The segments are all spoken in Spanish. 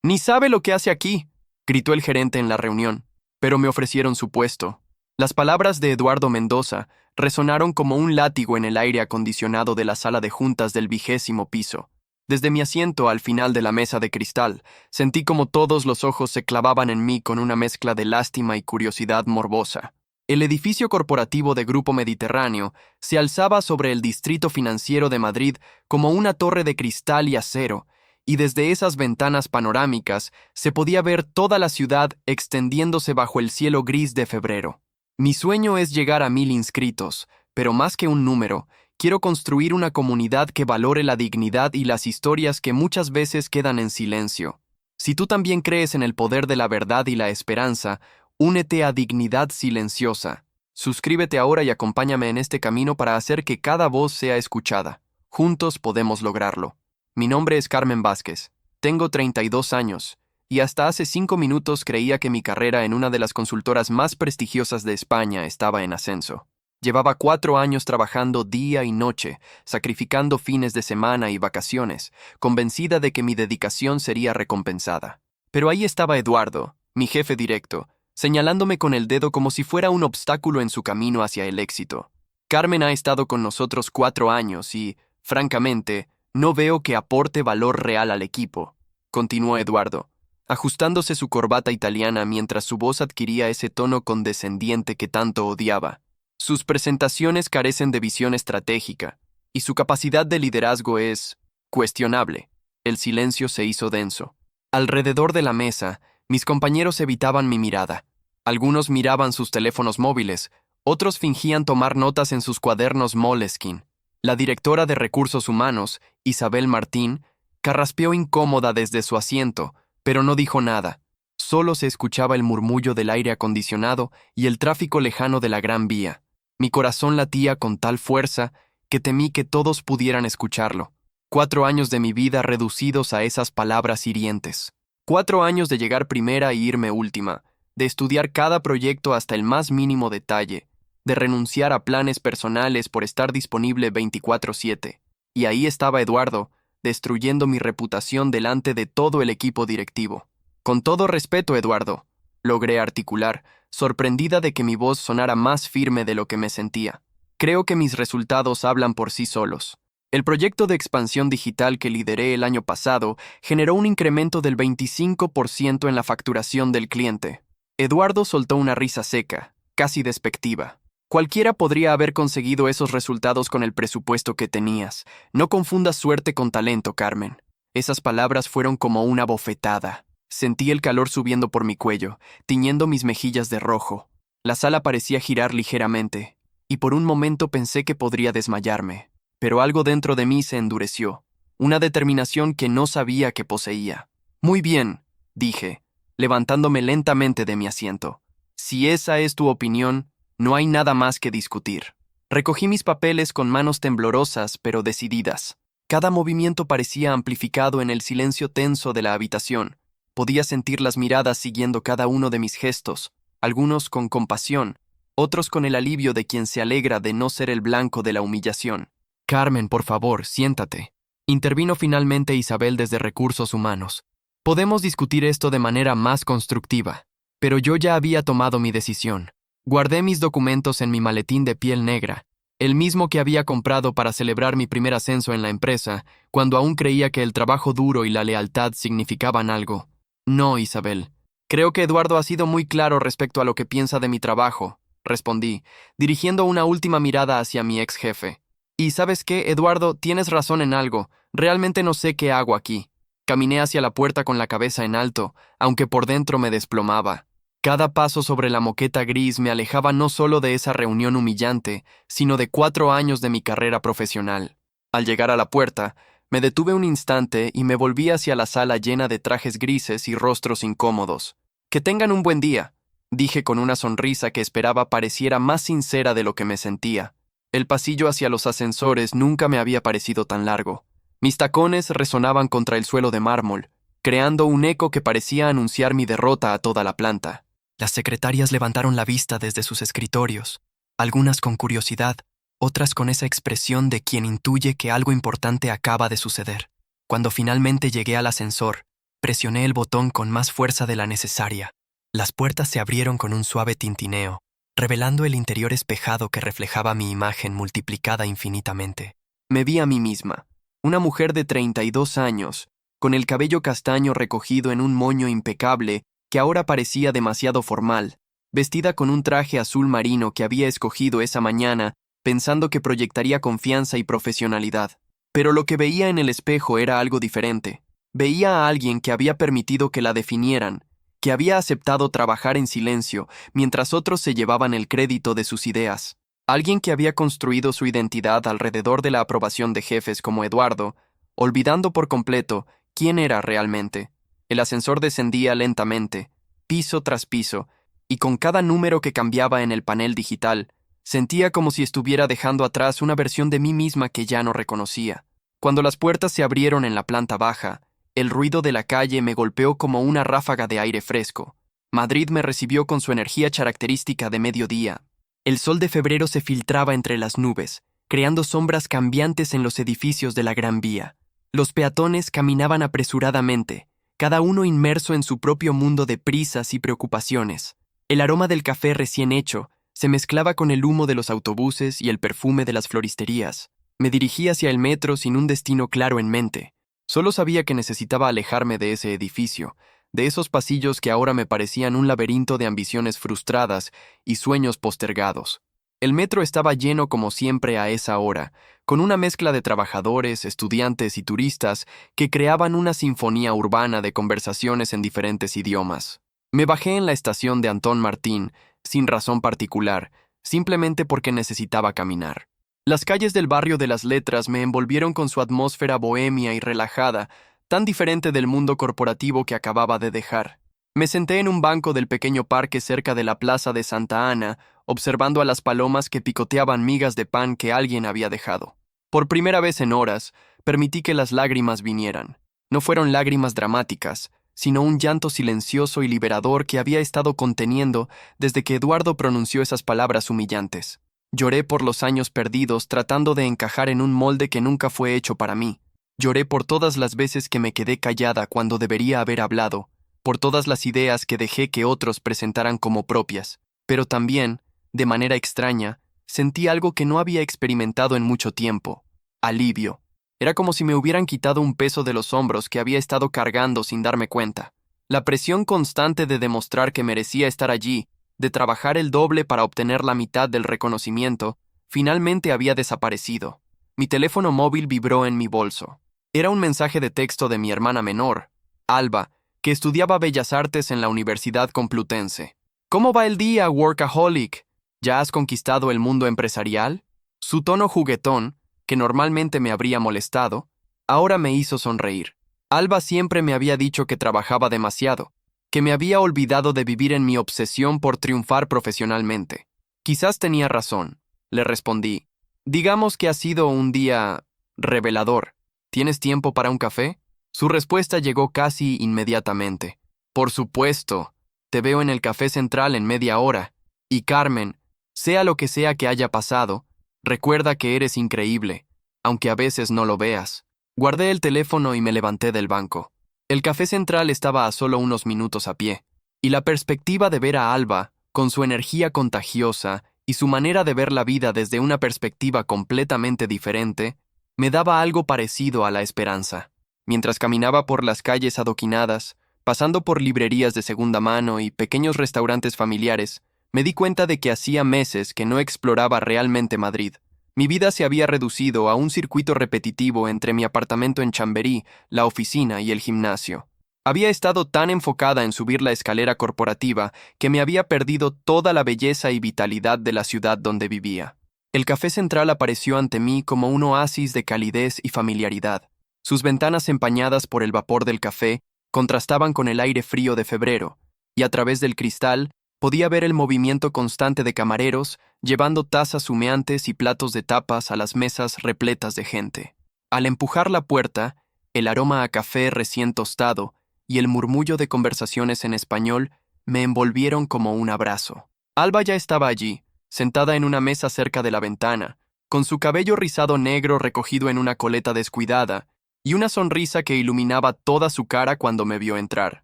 Ni sabe lo que hace aquí, gritó el gerente en la reunión, pero me ofrecieron su puesto. Las palabras de Eduardo Mendoza resonaron como un látigo en el aire acondicionado de la sala de juntas del 20º piso. Desde mi asiento al final de la mesa de cristal, sentí como todos los ojos se clavaban en mí con una mezcla de lástima y curiosidad morbosa. El edificio corporativo de Grupo Mediterráneo se alzaba sobre el distrito financiero de Madrid como una torre de cristal y acero, y desde esas ventanas panorámicas se podía ver toda la ciudad extendiéndose bajo el cielo gris de febrero. Mi sueño es llegar a 1000 inscritos, pero más que un número, quiero construir una comunidad que valore la dignidad y las historias que muchas veces quedan en silencio. Si tú también crees en el poder de la verdad y la esperanza, únete a Dignidad Silenciosa. Suscríbete ahora y acompáñame en este camino para hacer que cada voz sea escuchada. Juntos podemos lograrlo. Mi nombre es Carmen Vázquez. Tengo 32 años, y hasta hace 5 minutos creía que mi carrera en una de las consultoras más prestigiosas de España estaba en ascenso. Llevaba 4 años trabajando día y noche, sacrificando fines de semana y vacaciones, convencida de que mi dedicación sería recompensada. Pero ahí estaba Eduardo, mi jefe directo, señalándome con el dedo como si fuera un obstáculo en su camino hacia el éxito. Carmen ha estado con nosotros 4 años y, francamente, no veo que aporte valor real al equipo, continuó Eduardo, ajustándose su corbata italiana mientras su voz adquiría ese tono condescendiente que tanto odiaba. Sus presentaciones carecen de visión estratégica, y su capacidad de liderazgo es cuestionable. El silencio se hizo denso. Alrededor de la mesa, mis compañeros evitaban mi mirada. Algunos miraban sus teléfonos móviles, otros fingían tomar notas en sus cuadernos Moleskine. La directora de Recursos Humanos, Isabel Martín, carraspeó incómoda desde su asiento, pero no dijo nada. Solo se escuchaba el murmullo del aire acondicionado y el tráfico lejano de la Gran Vía. Mi corazón latía con tal fuerza que temí que todos pudieran escucharlo. 4 años de mi vida reducidos a esas palabras hirientes. 4 años de llegar primera e irme última, de estudiar cada proyecto hasta el más mínimo detalle, de renunciar a planes personales por estar disponible 24/7. Y ahí estaba Eduardo, destruyendo mi reputación delante de todo el equipo directivo. Con todo respeto, Eduardo, logré articular, sorprendida de que mi voz sonara más firme de lo que me sentía. Creo que mis resultados hablan por sí solos. El proyecto de expansión digital que lideré el año pasado generó un incremento del 25% en la facturación del cliente. Eduardo soltó una risa seca, casi despectiva. Cualquiera podría haber conseguido esos resultados con el presupuesto que tenías. No confundas suerte con talento, Carmen. Esas palabras fueron como una bofetada. Sentí el calor subiendo por mi cuello, tiñendo mis mejillas de rojo. La sala parecía girar ligeramente, y por un momento pensé que podría desmayarme. Pero algo dentro de mí se endureció, una determinación que no sabía que poseía. Muy bien, dije, levantándome lentamente de mi asiento. Si esa es tu opinión, no hay nada más que discutir. Recogí mis papeles con manos temblorosas pero decididas. Cada movimiento parecía amplificado en el silencio tenso de la habitación. Podía sentir las miradas siguiendo cada uno de mis gestos, algunos con compasión, otros con el alivio de quien se alegra de no ser el blanco de la humillación. Carmen, por favor, siéntate. Intervino finalmente Isabel desde Recursos Humanos. Podemos discutir esto de manera más constructiva, pero yo ya había tomado mi decisión. Guardé mis documentos en mi maletín de piel negra, el mismo que había comprado para celebrar mi primer ascenso en la empresa, cuando aún creía que el trabajo duro y la lealtad significaban algo. No, Isabel. Creo que Eduardo ha sido muy claro respecto a lo que piensa de mi trabajo, respondí, dirigiendo una última mirada hacia mi ex jefe. Y ¿sabes qué, Eduardo? Tienes razón en algo. Realmente no sé qué hago aquí. Caminé hacia la puerta con la cabeza en alto, aunque por dentro me desplomaba. Cada paso sobre la moqueta gris me alejaba no solo de esa reunión humillante, sino de 4 años de mi carrera profesional. Al llegar a la puerta, me detuve un instante y me volví hacia la sala llena de trajes grises y rostros incómodos. Que tengan un buen día, dije con una sonrisa que esperaba pareciera más sincera de lo que me sentía. El pasillo hacia los ascensores nunca me había parecido tan largo. Mis tacones resonaban contra el suelo de mármol, creando un eco que parecía anunciar mi derrota a toda la planta. Las secretarias levantaron la vista desde sus escritorios, algunas con curiosidad, otras con esa expresión de quien intuye que algo importante acaba de suceder. Cuando finalmente llegué al ascensor, Presioné el botón con más fuerza de la necesaria. Las puertas se abrieron con un suave tintineo, revelando el interior espejado que reflejaba mi imagen multiplicada infinitamente. Me vi a mí misma, una mujer de 32 años, con el cabello castaño recogido en un moño impecable que ahora parecía demasiado formal, vestida con un traje azul marino que había escogido esa mañana pensando que proyectaría confianza y profesionalidad. Pero lo que veía en el espejo era algo diferente. Veía a alguien que había permitido que la definieran, que había aceptado trabajar en silencio mientras otros se llevaban el crédito de sus ideas. Alguien que había construido su identidad alrededor de la aprobación de jefes como Eduardo, olvidando por completo quién era realmente. El ascensor descendía lentamente, piso tras piso, y con cada número que cambiaba en el panel digital, sentía como si estuviera dejando atrás una versión de mí misma que ya no reconocía. Cuando las puertas se abrieron en la planta baja, el ruido de la calle me golpeó como una ráfaga de aire fresco. Madrid me recibió con su energía característica de mediodía. El sol de febrero se filtraba entre las nubes, creando sombras cambiantes en los edificios de la Gran Vía. Los peatones caminaban apresuradamente, cada uno inmerso en su propio mundo de prisas y preocupaciones. El aroma del café recién hecho se mezclaba con el humo de los autobuses y el perfume de las floristerías. Me dirigí hacia el metro sin un destino claro en mente. Solo sabía que necesitaba alejarme de ese edificio, de esos pasillos que ahora me parecían un laberinto de ambiciones frustradas y sueños postergados. El metro estaba lleno como siempre a esa hora, con una mezcla de trabajadores, estudiantes y turistas que creaban una sinfonía urbana de conversaciones en diferentes idiomas. Me bajé en la estación de Antón Martín, sin razón particular, simplemente porque necesitaba caminar. Las calles del barrio de las Letras me envolvieron con su atmósfera bohemia y relajada, tan diferente del mundo corporativo que acababa de dejar. Me senté en un banco del pequeño parque cerca de la plaza de Santa Ana, observando a las palomas que picoteaban migas de pan que alguien había dejado. Por primera vez en horas, permití que las lágrimas vinieran. No fueron lágrimas dramáticas, sino un llanto silencioso y liberador que había estado conteniendo desde que Eduardo pronunció esas palabras humillantes. Lloré por los años perdidos tratando de encajar en un molde que nunca fue hecho para mí. Lloré por todas las veces que me quedé callada cuando debería haber hablado, por todas las ideas que dejé que otros presentaran como propias. Pero también, de manera extraña, sentí algo que no había experimentado en mucho tiempo: alivio. Era como si me hubieran quitado un peso de los hombros que había estado cargando sin darme cuenta. La presión constante de demostrar que merecía estar allí, de trabajar el doble para obtener la mitad del reconocimiento, finalmente había desaparecido. Mi teléfono móvil vibró en mi bolso. Era un mensaje de texto de mi hermana menor, Alba, que estudiaba Bellas Artes en la Universidad Complutense. ¿Cómo va el día, workaholic? ¿Ya has conquistado el mundo empresarial? Su tono juguetón, que normalmente me habría molestado, ahora me hizo sonreír. Alba siempre me había dicho que trabajaba demasiado, que me había olvidado de vivir en mi obsesión por triunfar profesionalmente. Quizás tenía razón, le respondí. Digamos que ha sido un día revelador. ¿Tienes tiempo para un café? Su respuesta llegó casi inmediatamente. Por supuesto, te veo en el Café Central en media hora. Y Carmen, sea lo que sea que haya pasado, recuerda que eres increíble, aunque a veces no lo veas. Guardé el teléfono y me levanté del banco. El Café Central estaba a solo unos minutos a pie, y la perspectiva de ver a Alba, con su energía contagiosa y su manera de ver la vida desde una perspectiva completamente diferente, me daba algo parecido a la esperanza. Mientras caminaba por las calles adoquinadas, pasando por librerías de segunda mano y pequeños restaurantes familiares, me di cuenta de que hacía meses que no exploraba realmente Madrid. Mi vida se había reducido a un circuito repetitivo entre mi apartamento en Chamberí, la oficina y el gimnasio. Había estado tan enfocada en subir la escalera corporativa que me había perdido toda la belleza y vitalidad de la ciudad donde vivía. El Café Central apareció ante mí como un oasis de calidez y familiaridad. Sus ventanas empañadas por el vapor del café contrastaban con el aire frío de febrero, y a través del cristal podía ver el movimiento constante de camareros llevando tazas humeantes y platos de tapas a las mesas repletas de gente. Al empujar la puerta, el aroma a café recién tostado y el murmullo de conversaciones en español me envolvieron como un abrazo. Alba ya estaba allí, sentada en una mesa cerca de la ventana, con su cabello rizado negro recogido en una coleta descuidada y una sonrisa que iluminaba toda su cara cuando me vio entrar.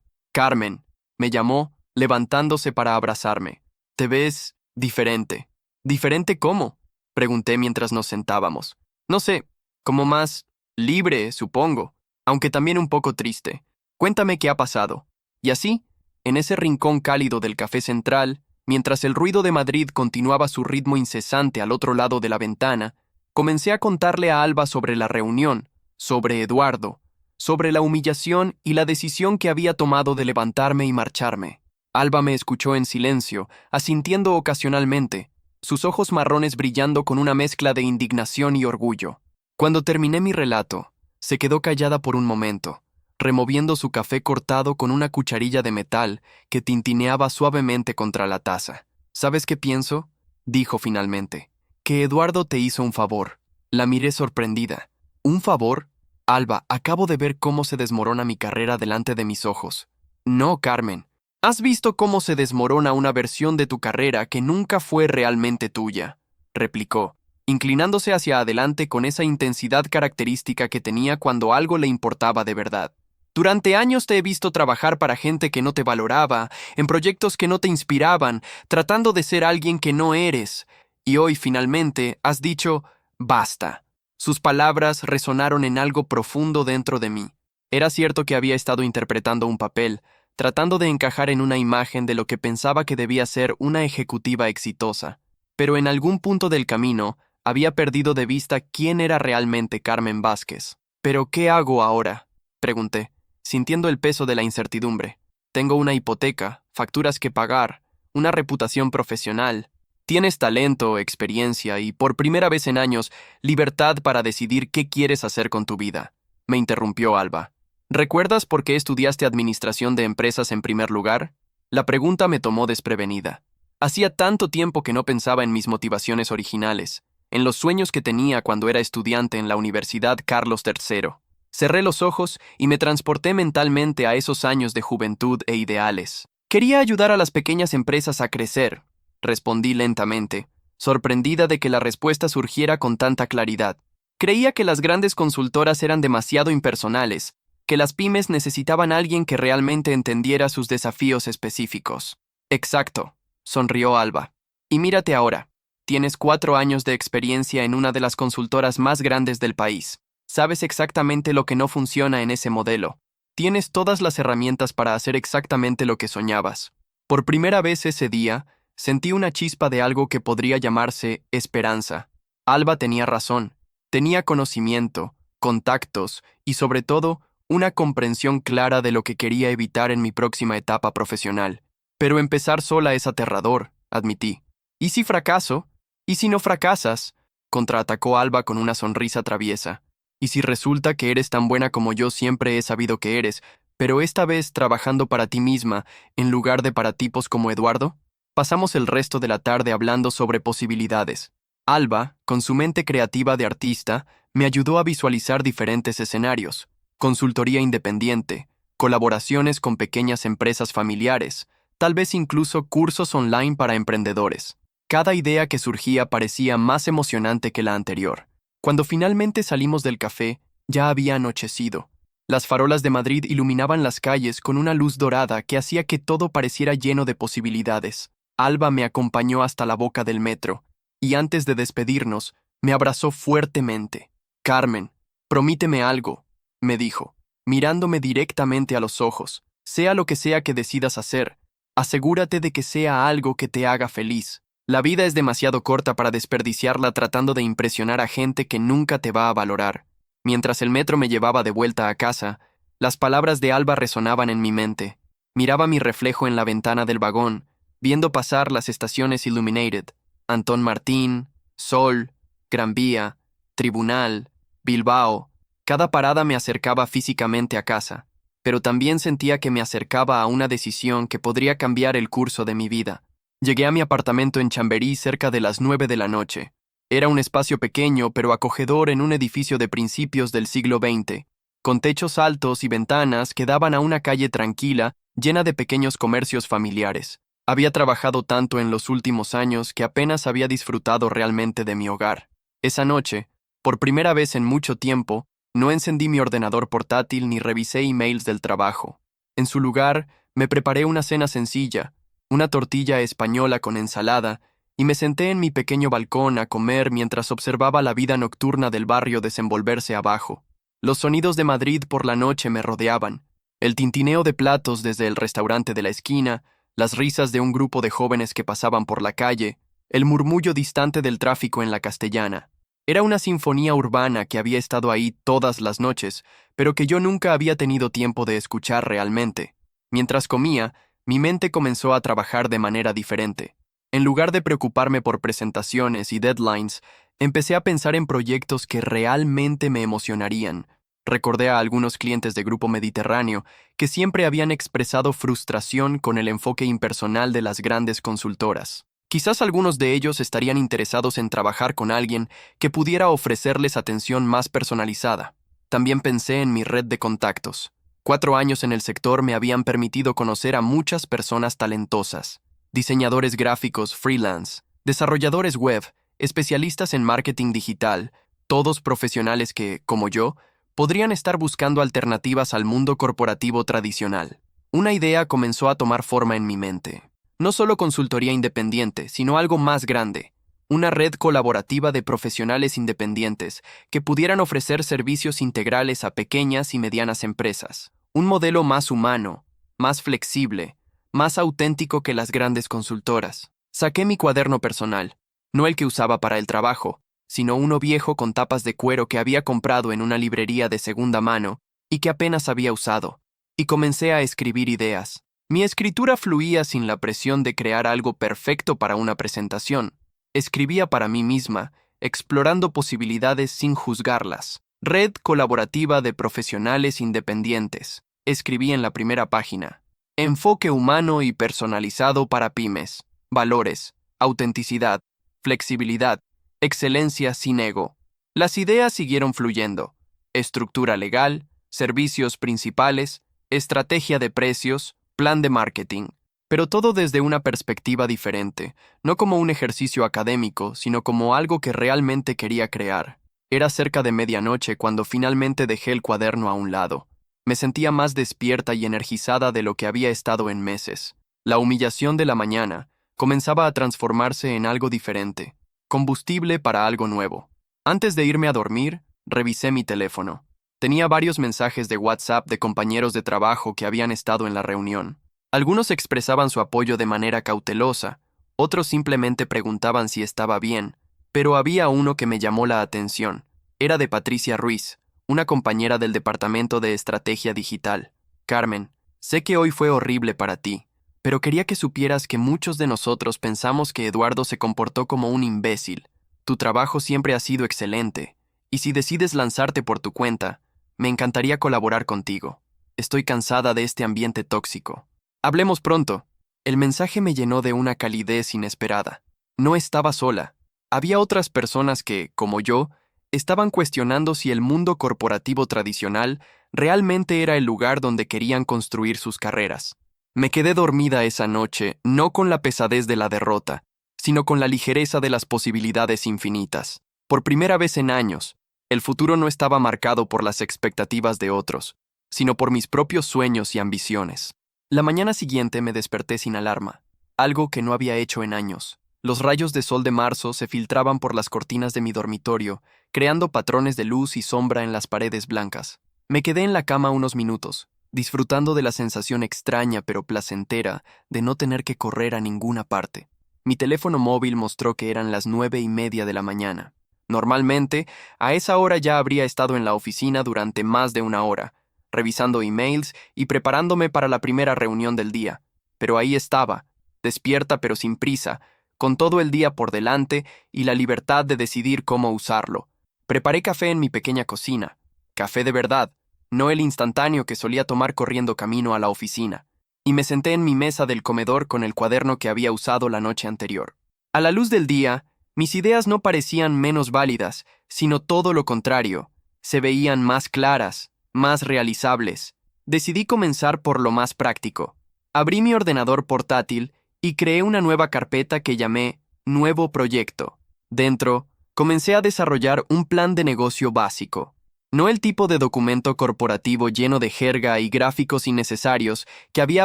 Carmen, me llamó, levantándose para abrazarme. Te ves diferente. ¿Diferente cómo? Pregunté mientras nos sentábamos. No sé, como más libre, supongo, aunque también un poco triste. Cuéntame qué ha pasado. Y así, en ese rincón cálido del café central, mientras el ruido de Madrid continuaba su ritmo incesante al otro lado de la ventana, comencé a contarle a Alba sobre la reunión, sobre Eduardo, sobre la humillación y la decisión que había tomado de levantarme y marcharme. Alba me escuchó en silencio, asintiendo ocasionalmente, sus ojos marrones brillando con una mezcla de indignación y orgullo. Cuando terminé mi relato, se quedó callada por un momento, removiendo su café cortado con una cucharilla de metal que tintineaba suavemente contra la taza. ¿Sabes qué pienso?, dijo finalmente. Que Eduardo te hizo un favor. La miré sorprendida. ¿Un favor? Alba, acabo de ver cómo se desmorona mi carrera delante de mis ojos. No, Carmen. ¿Has visto cómo se desmorona una versión de tu carrera que nunca fue realmente tuya?, replicó, inclinándose hacia adelante con esa intensidad característica que tenía cuando algo le importaba de verdad. Durante años te he visto trabajar para gente que no te valoraba, en proyectos que no te inspiraban, tratando de ser alguien que no eres, y hoy finalmente has dicho, basta. Sus palabras resonaron en algo profundo dentro de mí. Era cierto que había estado interpretando un papel, tratando de encajar en una imagen de lo que pensaba que debía ser una ejecutiva exitosa, pero en algún punto del camino había perdido de vista quién era realmente Carmen Vázquez. ¿Pero qué hago ahora?, pregunté, sintiendo el peso de la incertidumbre. Tengo una hipoteca, facturas que pagar, una reputación profesional. Tienes talento, experiencia y, por primera vez en años, libertad para decidir qué quieres hacer con tu vida, me interrumpió Alba. ¿Recuerdas por qué estudiaste administración de empresas en primer lugar? La pregunta me tomó desprevenida. Hacía tanto tiempo que no pensaba en mis motivaciones originales, en los sueños que tenía cuando era estudiante en la Universidad Carlos III. Cerré los ojos y me transporté mentalmente a esos años de juventud e ideales. Quería ayudar a las pequeñas empresas a crecer, respondí lentamente, sorprendida de que la respuesta surgiera con tanta claridad. Creía que las grandes consultoras eran demasiado impersonales, que las pymes necesitaban a alguien que realmente entendiera sus desafíos específicos. Exacto, sonrió Alba. Y mírate ahora, tienes 4 años de experiencia en una de las consultoras más grandes del país. Sabes exactamente lo que no funciona en ese modelo. Tienes todas las herramientas para hacer exactamente lo que soñabas. Por primera vez ese día, sentí una chispa de algo que podría llamarse esperanza. Alba tenía razón. Tenía conocimiento, contactos y, sobre todo, una comprensión clara de lo que quería evitar en mi próxima etapa profesional. Pero empezar sola es aterrador, admití. ¿Y si fracaso? ¿Y si no fracasas?, contraatacó Alba con una sonrisa traviesa. ¿Y si resulta que eres tan buena como yo siempre he sabido que eres, pero esta vez trabajando para ti misma, en lugar de para tipos como Eduardo? Pasamos el resto de la tarde hablando sobre posibilidades. Alba, con su mente creativa de artista, me ayudó a visualizar diferentes escenarios: consultoría independiente, colaboraciones con pequeñas empresas familiares, tal vez incluso cursos online para emprendedores. Cada idea que surgía parecía más emocionante que la anterior. Cuando finalmente salimos del café, ya había anochecido. Las farolas de Madrid iluminaban las calles con una luz dorada que hacía que todo pareciera lleno de posibilidades. Alba me acompañó hasta la boca del metro, y antes de despedirnos, me abrazó fuertemente. Carmen, promíteme algo, me dijo, mirándome directamente a los ojos. Sea lo que sea que decidas hacer, asegúrate de que sea algo que te haga feliz. La vida es demasiado corta para desperdiciarla tratando de impresionar a gente que nunca te va a valorar. Mientras el metro me llevaba de vuelta a casa, las palabras de Alba resonaban en mi mente. Miraba mi reflejo en la ventana del vagón, viendo pasar las estaciones Illuminated, Antón Martín, Sol, Gran Vía, Tribunal, Bilbao. Cada parada me acercaba físicamente a casa, pero también sentía que me acercaba a una decisión que podría cambiar el curso de mi vida. Llegué a mi apartamento en Chamberí cerca de las 9 de la noche. Era un espacio pequeño pero acogedor en un edificio de principios del siglo XX, con techos altos y ventanas que daban a una calle tranquila llena de pequeños comercios familiares. Había trabajado tanto en los últimos años que apenas había disfrutado realmente de mi hogar. Esa noche, por primera vez en mucho tiempo, No encendí mi ordenador portátil ni revisé emails del trabajo. En su lugar, me preparé una cena sencilla, una tortilla española con ensalada, y me senté en mi pequeño balcón a comer mientras observaba la vida nocturna del barrio desenvolverse abajo. Los sonidos de Madrid por la noche me rodeaban, el tintineo de platos desde el restaurante de la esquina, las risas de un grupo de jóvenes que pasaban por la calle, el murmullo distante del tráfico en la Castellana. Era una sinfonía urbana que había estado ahí todas las noches, pero que yo nunca había tenido tiempo de escuchar realmente. Mientras comía, mi mente comenzó a trabajar de manera diferente. En lugar de preocuparme por presentaciones y deadlines, empecé a pensar en proyectos que realmente me emocionarían. Recordé a algunos clientes de Grupo Mediterráneo que siempre habían expresado frustración con el enfoque impersonal de las grandes consultoras. Quizás algunos de ellos estarían interesados en trabajar con alguien que pudiera ofrecerles atención más personalizada. También pensé en mi red de contactos. 4 años en el sector me habían permitido conocer a muchas personas talentosas. Diseñadores gráficos freelance, desarrolladores web, especialistas en marketing digital, todos profesionales que, como yo, podrían estar buscando alternativas al mundo corporativo tradicional. Una idea comenzó a tomar forma en mi mente. No solo consultoría independiente, sino algo más grande, una red colaborativa de profesionales independientes que pudieran ofrecer servicios integrales a pequeñas y medianas empresas. Un modelo más humano, más flexible, más auténtico que las grandes consultoras. Saqué mi cuaderno personal, no el que usaba para el trabajo, sino uno viejo con tapas de cuero que había comprado en una librería de segunda mano y que apenas había usado, y comencé a escribir ideas. Mi escritura fluía sin la presión de crear algo perfecto para una presentación. Escribía para mí misma, explorando posibilidades sin juzgarlas. Red colaborativa de profesionales independientes. Escribí en la primera página. Enfoque humano y personalizado para pymes. Valores, autenticidad, flexibilidad, excelencia sin ego. Las ideas siguieron fluyendo. Estructura legal, servicios principales, estrategia de precios, plan de marketing, pero todo desde una perspectiva diferente, no como un ejercicio académico, sino como algo que realmente quería crear. Era cerca de medianoche cuando finalmente dejé el cuaderno a un lado. Me sentía más despierta y energizada de lo que había estado en meses. La humillación de la mañana comenzaba a transformarse en algo diferente, combustible para algo nuevo. Antes de irme a dormir, revisé mi teléfono. Tenía varios mensajes de WhatsApp de compañeros de trabajo que habían estado en la reunión. Algunos expresaban su apoyo de manera cautelosa, otros simplemente preguntaban si estaba bien, pero había uno que me llamó la atención. Era de Patricia Ruiz, una compañera del Departamento de Estrategia Digital. Carmen, sé que hoy fue horrible para ti, pero quería que supieras que muchos de nosotros pensamos que Eduardo se comportó como un imbécil. Tu trabajo siempre ha sido excelente, y si decides lanzarte por tu cuenta, me encantaría colaborar contigo. Estoy cansada de este ambiente tóxico. Hablemos pronto. El mensaje me llenó de una calidez inesperada. No estaba sola. Había otras personas que, como yo, estaban cuestionando si el mundo corporativo tradicional realmente era el lugar donde querían construir sus carreras. Me quedé dormida esa noche, no con la pesadez de la derrota, sino con la ligereza de las posibilidades infinitas. Por primera vez en años, el futuro no estaba marcado por las expectativas de otros, sino por mis propios sueños y ambiciones. La mañana siguiente me desperté sin alarma, algo que no había hecho en años. Los rayos de sol de marzo se filtraban por las cortinas de mi dormitorio, creando patrones de luz y sombra en las paredes blancas. Me quedé en la cama unos minutos, disfrutando de la sensación extraña pero placentera de no tener que correr a ninguna parte. Mi teléfono móvil mostró que eran las 9:30 de la mañana. Normalmente, a esa hora ya habría estado en la oficina durante más de una hora, revisando emails y preparándome para la primera reunión del día. Pero ahí estaba, despierta pero sin prisa, con todo el día por delante y la libertad de decidir cómo usarlo. Preparé café en mi pequeña cocina. Café de verdad, no el instantáneo que solía tomar corriendo camino a la oficina. Y me senté en mi mesa del comedor con el cuaderno que había usado la noche anterior. A la luz del día, mis ideas no parecían menos válidas, sino todo lo contrario. Se veían más claras, más realizables. Decidí comenzar por lo más práctico. Abrí mi ordenador portátil y creé una nueva carpeta que llamé Nuevo Proyecto. Dentro, comencé a desarrollar un plan de negocio básico. No el tipo de documento corporativo lleno de jerga y gráficos innecesarios que había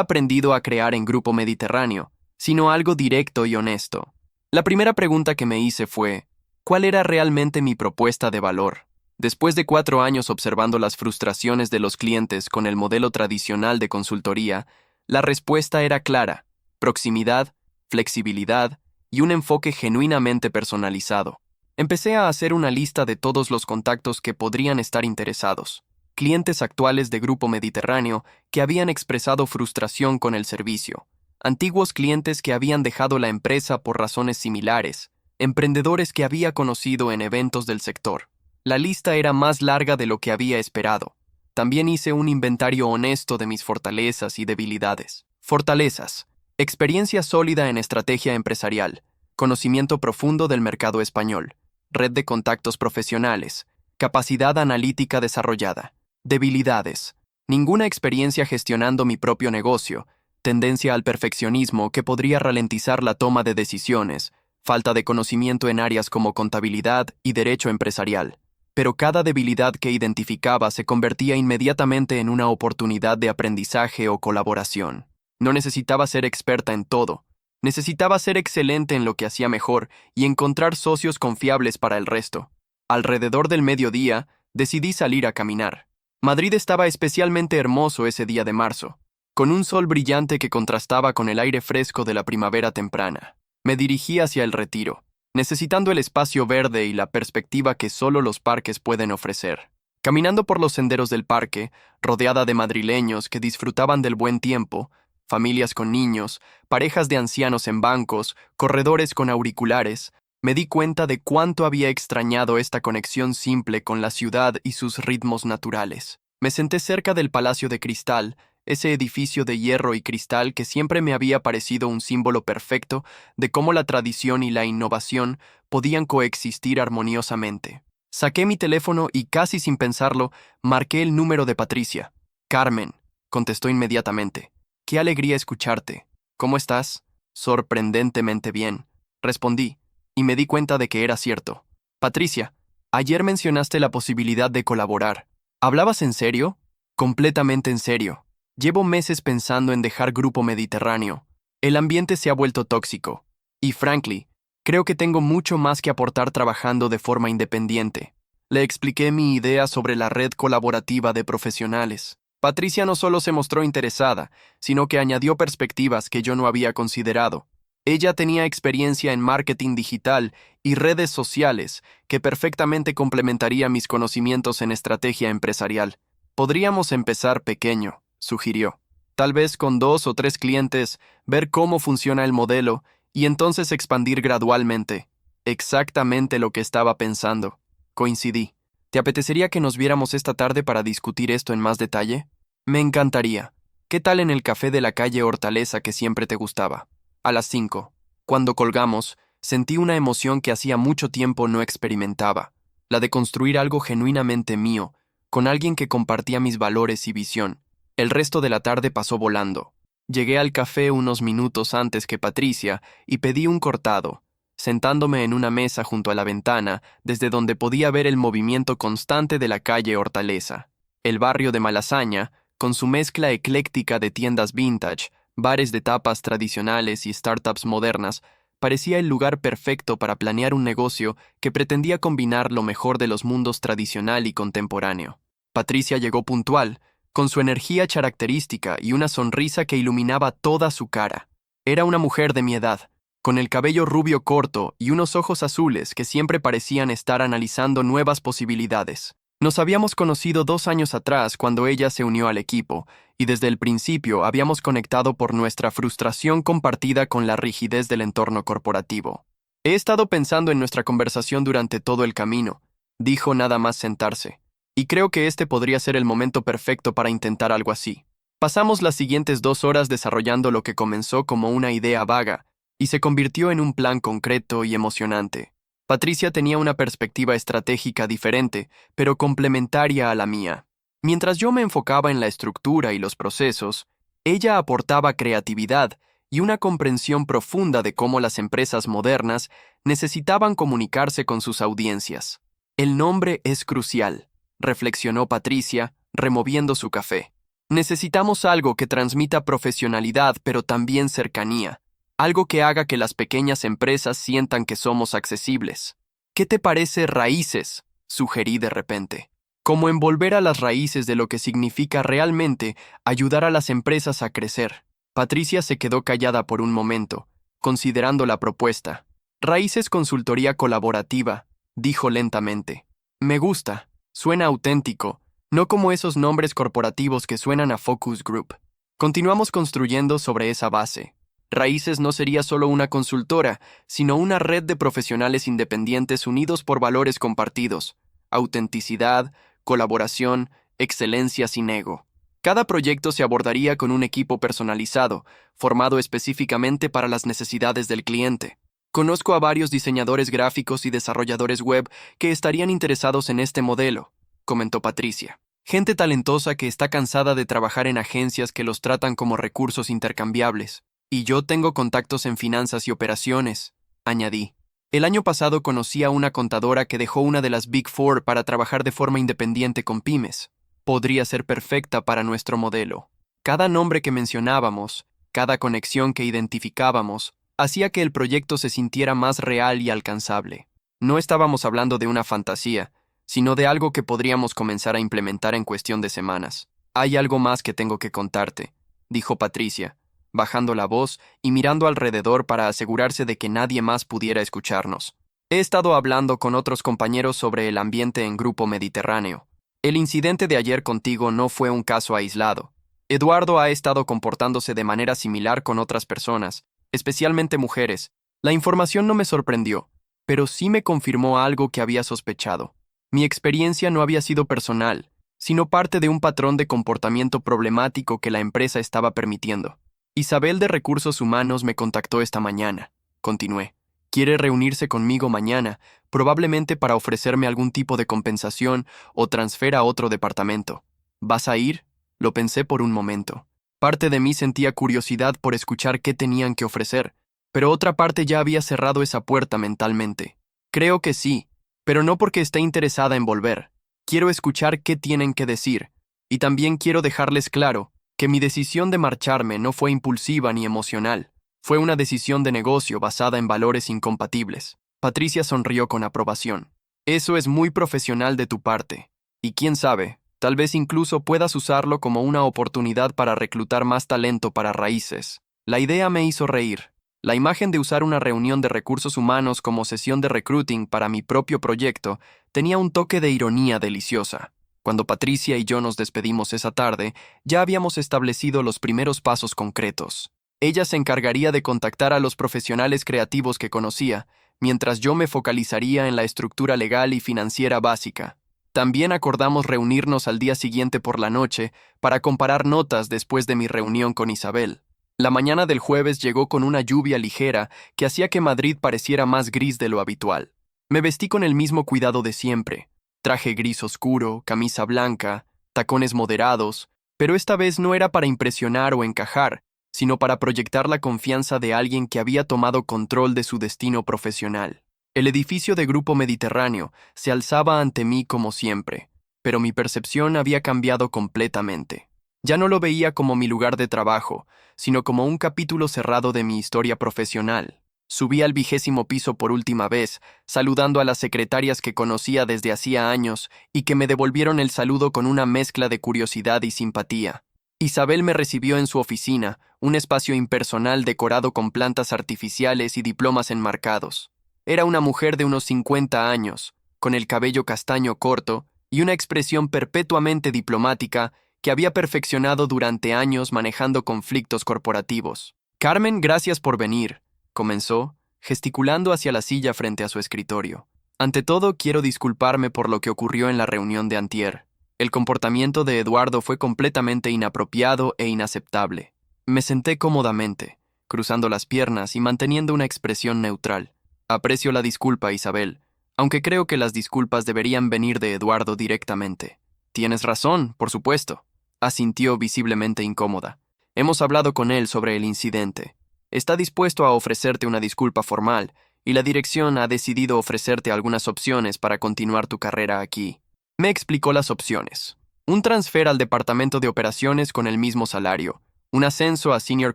aprendido a crear en Grupo Mediterráneo, sino algo directo y honesto. La primera pregunta que me hice fue, ¿cuál era realmente mi propuesta de valor? Después de 4 años observando las frustraciones de los clientes con el modelo tradicional de consultoría, la respuesta era clara: proximidad, flexibilidad y un enfoque genuinamente personalizado. Empecé a hacer una lista de todos los contactos que podrían estar interesados, clientes actuales de Grupo Mediterráneo que habían expresado frustración con el servicio, antiguos clientes que habían dejado la empresa por razones similares, emprendedores que había conocido en eventos del sector. La lista era más larga de lo que había esperado. También hice un inventario honesto de mis fortalezas y debilidades. Fortalezas: experiencia sólida en estrategia empresarial, conocimiento profundo del mercado español, red de contactos profesionales, capacidad analítica desarrollada. Debilidades: ninguna experiencia gestionando mi propio negocio, tendencia al perfeccionismo que podría ralentizar la toma de decisiones, falta de conocimiento en áreas como contabilidad y derecho empresarial. Pero cada debilidad que identificaba se convertía inmediatamente en una oportunidad de aprendizaje o colaboración. No necesitaba ser experta en todo. Necesitaba ser excelente en lo que hacía mejor y encontrar socios confiables para el resto. Alrededor del mediodía, decidí salir a caminar. Madrid estaba especialmente hermoso ese día de marzo, con un sol brillante que contrastaba con el aire fresco de la primavera temprana. Me dirigí hacia el Retiro, necesitando el espacio verde y la perspectiva que solo los parques pueden ofrecer. Caminando por los senderos del parque, rodeada de madrileños que disfrutaban del buen tiempo, familias con niños, parejas de ancianos en bancos, corredores con auriculares, me di cuenta de cuánto había extrañado esta conexión simple con la ciudad y sus ritmos naturales. Me senté cerca del Palacio de Cristal, ese edificio de hierro y cristal que siempre me había parecido un símbolo perfecto de cómo la tradición y la innovación podían coexistir armoniosamente. Saqué mi teléfono y, casi sin pensarlo, marqué el número de Patricia. «Carmen», contestó inmediatamente. «Qué alegría escucharte. ¿Cómo estás?» «Sorprendentemente bien», respondí, y me di cuenta de que era cierto. «Patricia, ayer mencionaste la posibilidad de colaborar. ¿Hablabas en serio?» «Completamente en serio. Llevo meses pensando en dejar Grupo Mediterráneo. El ambiente se ha vuelto tóxico. Y, frankly, creo que tengo mucho más que aportar trabajando de forma independiente». Le expliqué mi idea sobre la red colaborativa de profesionales. Patricia no solo se mostró interesada, sino que añadió perspectivas que yo no había considerado. Ella tenía experiencia en marketing digital y redes sociales que perfectamente complementaría mis conocimientos en estrategia empresarial. «Podríamos empezar pequeño», sugirió. «Tal vez con 2 o 3 clientes, ver cómo funciona el modelo y entonces expandir gradualmente». Exactamente lo que estaba pensando. Coincidí. «¿Te apetecería que nos viéramos esta tarde para discutir esto en más detalle?» «Me encantaría. ¿Qué tal en el café de la calle Hortaleza que siempre te gustaba?» «A las 5. Cuando colgamos, sentí una emoción que hacía mucho tiempo no experimentaba, la de construir algo genuinamente mío, con alguien que compartía mis valores y visión. El resto de la tarde pasó volando. Llegué al café unos minutos antes que Patricia y pedí un cortado, sentándome en una mesa junto a la ventana, desde donde podía ver el movimiento constante de la calle Hortaleza. El barrio de Malasaña, con su mezcla ecléctica de tiendas vintage, bares de tapas tradicionales y startups modernas, parecía el lugar perfecto para planear un negocio que pretendía combinar lo mejor de los mundos tradicional y contemporáneo. Patricia llegó puntual, con su energía característica y una sonrisa que iluminaba toda su cara. Era una mujer de mi edad, con el cabello rubio corto y unos ojos azules que siempre parecían estar analizando nuevas posibilidades. Nos habíamos conocido 2 años atrás cuando ella se unió al equipo, y desde el principio habíamos conectado por nuestra frustración compartida con la rigidez del entorno corporativo. «He estado pensando en nuestra conversación durante todo el camino», dijo nada más sentarse, «y creo que este podría ser el momento perfecto para intentar algo así». Pasamos las siguientes 2 horas desarrollando lo que comenzó como una idea vaga y se convirtió en un plan concreto y emocionante. Patricia tenía una perspectiva estratégica diferente, pero complementaria a la mía. Mientras yo me enfocaba en la estructura y los procesos, ella aportaba creatividad y una comprensión profunda de cómo las empresas modernas necesitaban comunicarse con sus audiencias. El nombre es crucial. reflexionó Patricia, removiendo su café. Necesitamos algo que transmita profesionalidad, pero también cercanía. Algo que haga que las pequeñas empresas sientan que somos accesibles. ¿Qué te parece raíces?, sugerí de repente. Como envolver a las raíces de lo que significa realmente ayudar a las empresas a crecer. Patricia se quedó callada por un momento, considerando la propuesta. Raíces consultoría colaborativa, dijo lentamente. Me gusta, suena auténtico, no como esos nombres corporativos que suenan a Focus Group. Continuamos construyendo sobre esa base. Raíces no sería solo una consultora, sino una red de profesionales independientes unidos por valores compartidos, autenticidad, colaboración, excelencia sin ego. Cada proyecto se abordaría con un equipo personalizado, formado específicamente para las necesidades del cliente. Conozco a varios diseñadores gráficos y desarrolladores web que estarían interesados en este modelo, comentó Patricia. Gente talentosa que está cansada de trabajar en agencias que los tratan como recursos intercambiables. Y yo tengo contactos en finanzas y operaciones, añadí. El año pasado conocí a una contadora que dejó una de las Big Four para trabajar de forma independiente con pymes. Podría ser perfecta para nuestro modelo. Cada nombre que mencionábamos, cada conexión que identificábamos, hacía que el proyecto se sintiera más real y alcanzable. No estábamos hablando de una fantasía, sino de algo que podríamos comenzar a implementar en cuestión de semanas. Hay algo más que tengo que contarte, dijo Patricia, bajando la voz y mirando alrededor para asegurarse de que nadie más pudiera escucharnos. He estado hablando con otros compañeros sobre el ambiente en Grupo Mediterráneo. El incidente de ayer contigo no fue un caso aislado. Eduardo ha estado comportándose de manera similar con otras personas, especialmente mujeres. La información no me sorprendió, pero sí me confirmó algo que había sospechado. Mi experiencia no había sido personal, sino parte de un patrón de comportamiento problemático que la empresa estaba permitiendo. Isabel de Recursos Humanos me contactó esta mañana, continué. Quiere reunirse conmigo mañana, probablemente para ofrecerme algún tipo de compensación o transfer a otro departamento. ¿Vas a ir? Lo pensé por un momento. Parte de mí sentía curiosidad por escuchar qué tenían que ofrecer, pero otra parte ya había cerrado esa puerta mentalmente. Creo que sí, pero no porque esté interesada en volver. Quiero escuchar qué tienen que decir, y también quiero dejarles claro que mi decisión de marcharme no fue impulsiva ni emocional. Fue una decisión de negocio basada en valores incompatibles. Patricia sonrió con aprobación. Eso es muy profesional de tu parte. Y quién sabe, tal vez incluso puedas usarlo como una oportunidad para reclutar más talento para raíces. La idea me hizo reír. La imagen de usar una reunión de recursos humanos como sesión de recruiting para mi propio proyecto tenía un toque de ironía deliciosa. Cuando Patricia y yo nos despedimos esa tarde, ya habíamos establecido los primeros pasos concretos. Ella se encargaría de contactar a los profesionales creativos que conocía, mientras yo me focalizaría en la estructura legal y financiera básica. También acordamos reunirnos al día siguiente por la noche para comparar notas después de mi reunión con Isabel. La mañana del jueves llegó con una lluvia ligera que hacía que Madrid pareciera más gris de lo habitual. Me vestí con el mismo cuidado de siempre. Traje gris oscuro, camisa blanca, tacones moderados, pero esta vez no era para impresionar o encajar, sino para proyectar la confianza de alguien que había tomado control de su destino profesional. El edificio de Grupo Mediterráneo se alzaba ante mí como siempre, pero mi percepción había cambiado completamente. Ya no lo veía como mi lugar de trabajo, sino como un capítulo cerrado de mi historia profesional. Subí al 20º piso por última vez, saludando a las secretarias que conocía desde hacía años y que me devolvieron el saludo con una mezcla de curiosidad y simpatía. Isabel me recibió en su oficina, un espacio impersonal decorado con plantas artificiales y diplomas enmarcados. Era una mujer de unos 50 años, con el cabello castaño corto y una expresión perpetuamente diplomática que había perfeccionado durante años manejando conflictos corporativos. Carmen, gracias por venir, comenzó, gesticulando hacia la silla frente a su escritorio. Ante todo, quiero disculparme por lo que ocurrió en la reunión de antier. El comportamiento de Eduardo fue completamente inapropiado e inaceptable. Me senté cómodamente, cruzando las piernas y manteniendo una expresión neutral. Aprecio la disculpa, Isabel, aunque creo que las disculpas deberían venir de Eduardo directamente. Tienes razón, por supuesto, asintió visiblemente incómoda. Hemos hablado con él sobre el incidente. Está dispuesto a ofrecerte una disculpa formal, y la dirección ha decidido ofrecerte algunas opciones para continuar tu carrera aquí. Me explicó las opciones. Un transfer al departamento de operaciones con el mismo salario, un ascenso a senior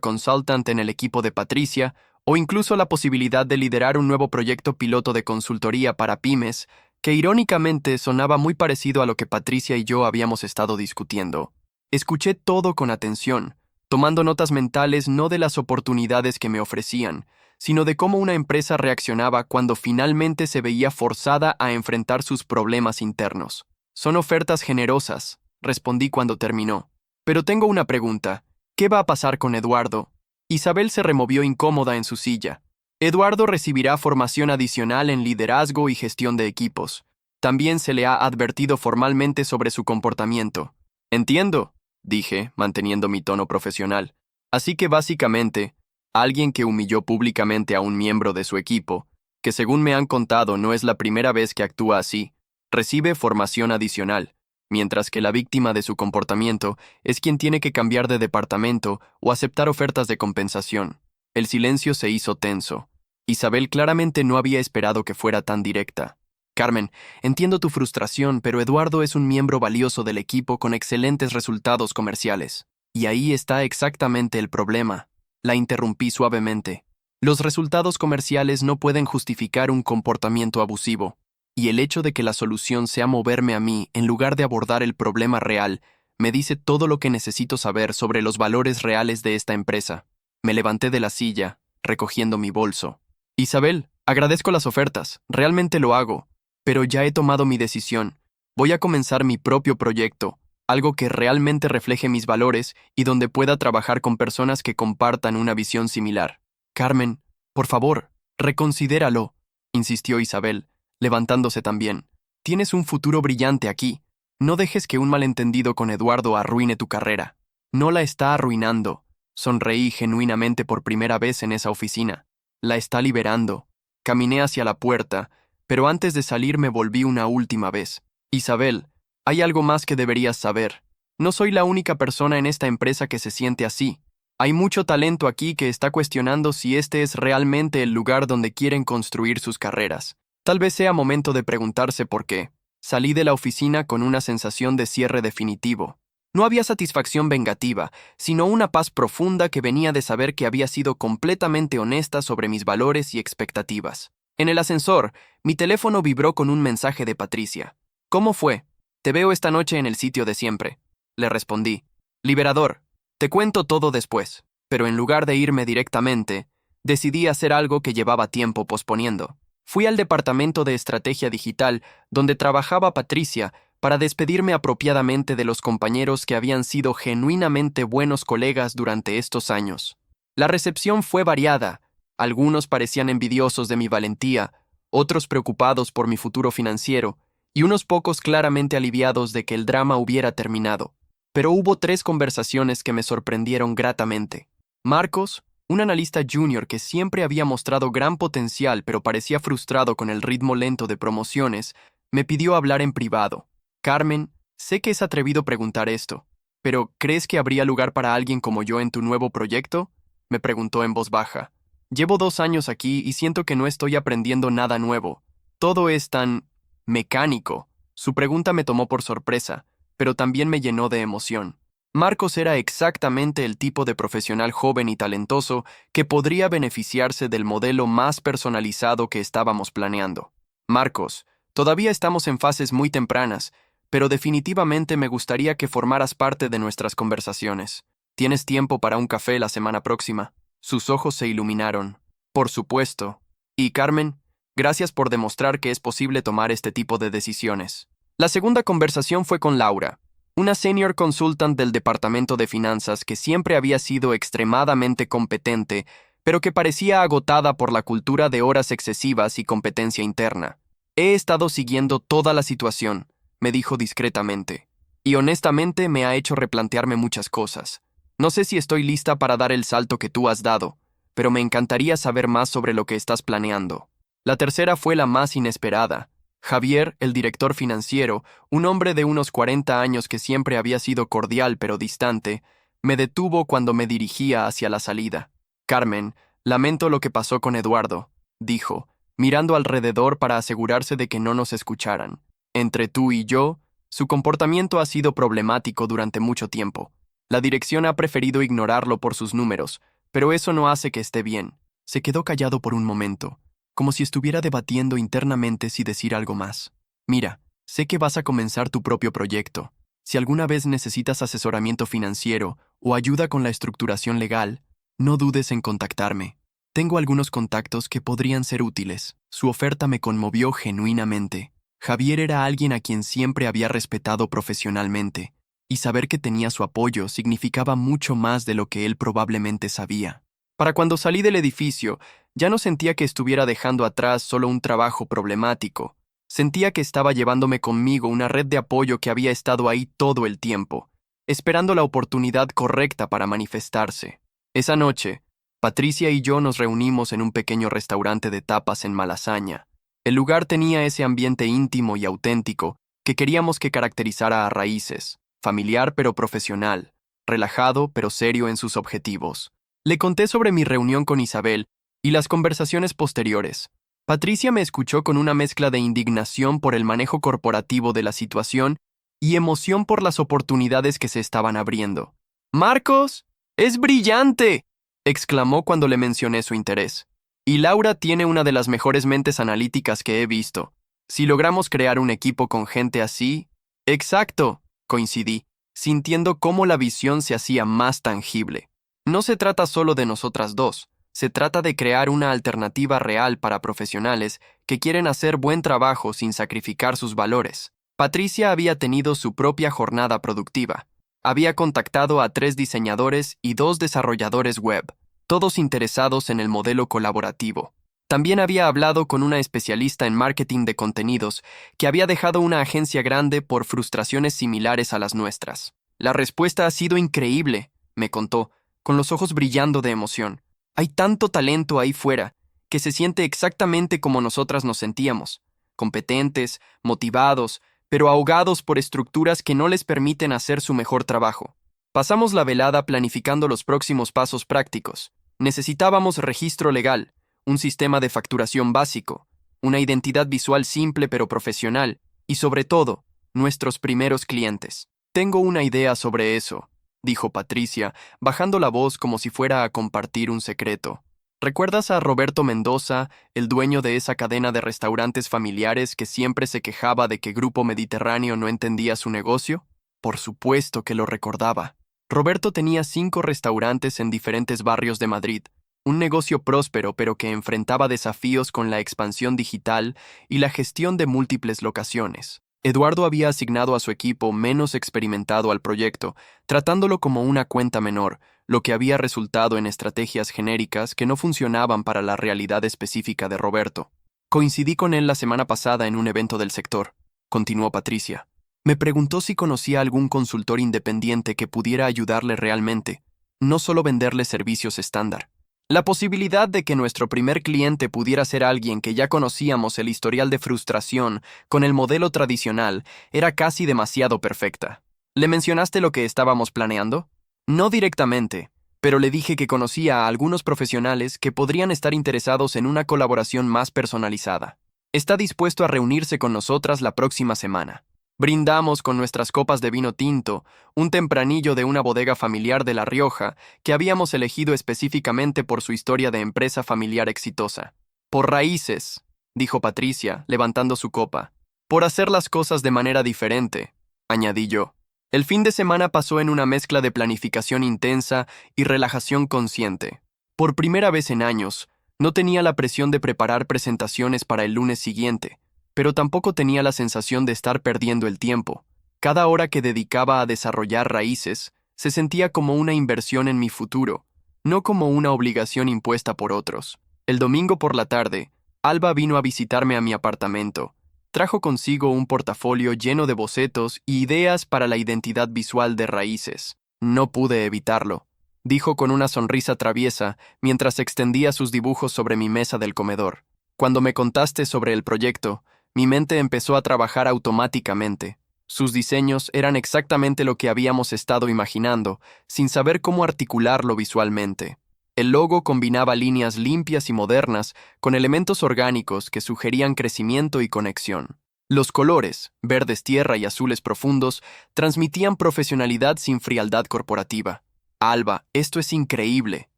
consultant en el equipo de Patricia, o incluso la posibilidad de liderar un nuevo proyecto piloto de consultoría para pymes, que irónicamente sonaba muy parecido a lo que Patricia y yo habíamos estado discutiendo. Escuché todo con atención, tomando notas mentales no de las oportunidades que me ofrecían, sino de cómo una empresa reaccionaba cuando finalmente se veía forzada a enfrentar sus problemas internos. Son ofertas generosas, respondí cuando terminó. Pero tengo una pregunta. ¿Qué va a pasar con Eduardo? Isabel se removió incómoda en su silla. Eduardo recibirá formación adicional en liderazgo y gestión de equipos. También se le ha advertido formalmente sobre su comportamiento. Entiendo, dije, manteniendo mi tono profesional. Así que básicamente, alguien que humilló públicamente a un miembro de su equipo, que según me han contado no es la primera vez que actúa así, recibe formación adicional, mientras que la víctima de su comportamiento es quien tiene que cambiar de departamento o aceptar ofertas de compensación. El silencio se hizo tenso. Isabel claramente no había esperado que fuera tan directa. Carmen, entiendo tu frustración, pero Eduardo es un miembro valioso del equipo con excelentes resultados comerciales. Y ahí está exactamente el problema. La interrumpí suavemente. Los resultados comerciales no pueden justificar un comportamiento abusivo. Y el hecho de que la solución sea moverme a mí en lugar de abordar el problema real, me dice todo lo que necesito saber sobre los valores reales de esta empresa. Me levanté de la silla, recogiendo mi bolso. Isabel, agradezco las ofertas, realmente lo hago, pero ya he tomado mi decisión. Voy a comenzar mi propio proyecto, algo que realmente refleje mis valores y donde pueda trabajar con personas que compartan una visión similar. Carmen, por favor, reconsidéralo, insistió Isabel, levantándose también. Tienes un futuro brillante aquí. No dejes que un malentendido con Eduardo arruine tu carrera. No la está arruinando. Sonreí genuinamente por primera vez en esa oficina. La está liberando. Caminé hacia la puerta, pero antes de salir me volví una última vez. Isabel, hay algo más que deberías saber. No soy la única persona en esta empresa que se siente así. Hay mucho talento aquí que está cuestionando si este es realmente el lugar donde quieren construir sus carreras. Tal vez sea momento de preguntarse por qué. Salí de la oficina con una sensación de cierre definitivo. No había satisfacción vengativa, sino una paz profunda que venía de saber que había sido completamente honesta sobre mis valores y expectativas. En el ascensor, mi teléfono vibró con un mensaje de Patricia. ¿Cómo fue? Te veo esta noche en el sitio de siempre. Le respondí. Liberador. Te cuento todo después. Pero en lugar de irme directamente, decidí hacer algo que llevaba tiempo posponiendo. Fui al departamento de estrategia digital, donde trabajaba Patricia, para despedirme apropiadamente de los compañeros que habían sido genuinamente buenos colegas durante estos años. La recepción fue variada. Algunos parecían envidiosos de mi valentía, otros preocupados por mi futuro financiero, y unos pocos claramente aliviados de que el drama hubiera terminado. Pero hubo 3 conversaciones que me sorprendieron gratamente. Marcos, un analista junior que siempre había mostrado gran potencial pero parecía frustrado con el ritmo lento de promociones, me pidió hablar en privado. Carmen, sé que es atrevido preguntar esto, pero ¿crees que habría lugar para alguien como yo en tu nuevo proyecto? Me preguntó en voz baja. Llevo 2 años aquí y siento que no estoy aprendiendo nada nuevo. Todo es tan mecánico. Su pregunta me tomó por sorpresa, pero también me llenó de emoción. Marcos era exactamente el tipo de profesional joven y talentoso que podría beneficiarse del modelo más personalizado que estábamos planeando. Marcos, todavía estamos en fases muy tempranas, pero definitivamente me gustaría que formaras parte de nuestras conversaciones. ¿Tienes tiempo para un café la semana próxima? Sus ojos se iluminaron. Por supuesto. Y Carmen, gracias por demostrar que es posible tomar este tipo de decisiones. La segunda conversación fue con Laura, una senior consultant del departamento de finanzas que siempre había sido extremadamente competente, pero que parecía agotada por la cultura de horas excesivas y competencia interna. He estado siguiendo toda la situación, me dijo discretamente, y honestamente me ha hecho replantearme muchas cosas. No sé si estoy lista para dar el salto que tú has dado, pero me encantaría saber más sobre lo que estás planeando. La tercera fue la más inesperada. Javier, el director financiero, un hombre de unos 40 años que siempre había sido cordial pero distante, me detuvo cuando me dirigía hacia la salida. Carmen, lamento lo que pasó con Eduardo, dijo, mirando alrededor para asegurarse de que no nos escucharan. Entre tú y yo, Su comportamiento ha sido problemático durante mucho tiempo. La dirección ha preferido ignorarlo por sus números, pero eso no hace que esté bien. Se quedó callado por un momento, como si estuviera debatiendo internamente si decir algo más. Mira, sé que vas a comenzar tu propio proyecto. Si alguna vez necesitas asesoramiento financiero o ayuda con la estructuración legal, no dudes en contactarme. Tengo algunos contactos que podrían ser útiles. Su oferta me conmovió genuinamente. Javier era alguien a quien siempre había respetado profesionalmente, y saber que tenía su apoyo significaba mucho más de lo que él probablemente sabía. Para cuando salí del edificio, ya no sentía que estuviera dejando atrás solo un trabajo problemático. Sentía que estaba llevándome conmigo una red de apoyo que había estado ahí todo el tiempo, esperando la oportunidad correcta para manifestarse. Esa noche, Patricia y yo nos reunimos en un pequeño restaurante de tapas en Malasaña. El lugar tenía ese ambiente íntimo y auténtico que queríamos que caracterizara a Raíces, familiar pero profesional, relajado pero serio en sus objetivos. Le conté sobre mi reunión con Isabel y las conversaciones posteriores. Patricia me escuchó con una mezcla de indignación por el manejo corporativo de la situación y emoción por las oportunidades que se estaban abriendo. «¡Marcos! ¡Es brillante!», exclamó cuando le mencioné su interés. «Y Laura tiene una de las mejores mentes analíticas que he visto. Si logramos crear un equipo con gente así...». «Exacto», coincidí, sintiendo cómo la visión se hacía más tangible. No se trata solo de nosotras dos, se trata de crear una alternativa real para profesionales que quieren hacer buen trabajo sin sacrificar sus valores. Patricia había tenido su propia jornada productiva. Había contactado a 3 diseñadores y 2 desarrolladores web, todos interesados en el modelo colaborativo. También había hablado con una especialista en marketing de contenidos que había dejado una agencia grande por frustraciones similares a las nuestras. «La respuesta ha sido increíble», me contó, con los ojos brillando de emoción. «Hay tanto talento ahí fuera, que se siente exactamente como nosotras nos sentíamos, competentes, motivados, pero ahogados por estructuras que no les permiten hacer su mejor trabajo». Pasamos la velada planificando los próximos pasos prácticos. Necesitábamos registro legal, un sistema de facturación básico, una identidad visual simple pero profesional, y sobre todo, nuestros primeros clientes. «Tengo una idea sobre eso», dijo Patricia, bajando la voz como si fuera a compartir un secreto. «¿Recuerdas a Roberto Mendoza, el dueño de esa cadena de restaurantes familiares que siempre se quejaba de que Grupo Mediterráneo no entendía su negocio?» Por supuesto que lo recordaba. Roberto tenía 5 restaurantes en diferentes barrios de Madrid, un negocio próspero pero que enfrentaba desafíos con la expansión digital y la gestión de múltiples locaciones. Eduardo había asignado a su equipo menos experimentado al proyecto, tratándolo como una cuenta menor, lo que había resultado en estrategias genéricas que no funcionaban para la realidad específica de Roberto. «Coincidí con él la semana pasada en un evento del sector», continuó Patricia. «Me preguntó si conocía algún consultor independiente que pudiera ayudarle realmente, no solo venderle servicios estándar. La posibilidad de que nuestro primer cliente pudiera ser alguien que ya conocíamos el historial de frustración con el modelo tradicional era casi demasiado perfecta». «¿Le mencionaste lo que estábamos planeando?» «No directamente, pero le dije que conocía a algunos profesionales que podrían estar interesados en una colaboración más personalizada. Está dispuesto a reunirse con nosotras la próxima semana». Brindamos con nuestras copas de vino tinto, un tempranillo de una bodega familiar de La Rioja que habíamos elegido específicamente por su historia de empresa familiar exitosa. «Por Raíces», dijo Patricia, levantando su copa. «Por hacer las cosas de manera diferente», añadí yo. El fin de semana pasó en una mezcla de planificación intensa y relajación consciente. Por primera vez en años, no tenía la presión de preparar presentaciones para el lunes siguiente, pero tampoco tenía la sensación de estar perdiendo el tiempo. Cada hora que dedicaba a desarrollar Raíces se sentía como una inversión en mi futuro, no como una obligación impuesta por otros. El domingo por la tarde, Alba vino a visitarme a mi apartamento. Trajo consigo un portafolio lleno de bocetos y ideas para la identidad visual de Raíces. «No pude evitarlo», dijo con una sonrisa traviesa mientras extendía sus dibujos sobre mi mesa del comedor. «Cuando me contaste sobre el proyecto, mi mente empezó a trabajar automáticamente. Sus diseños eran exactamente lo que habíamos estado imaginando, sin saber cómo articularlo visualmente. El logo combinaba líneas limpias y modernas con elementos orgánicos que sugerían crecimiento y conexión. Los colores, verdes tierra y azules profundos, transmitían profesionalidad sin frialdad corporativa. Alba, esto es increíble,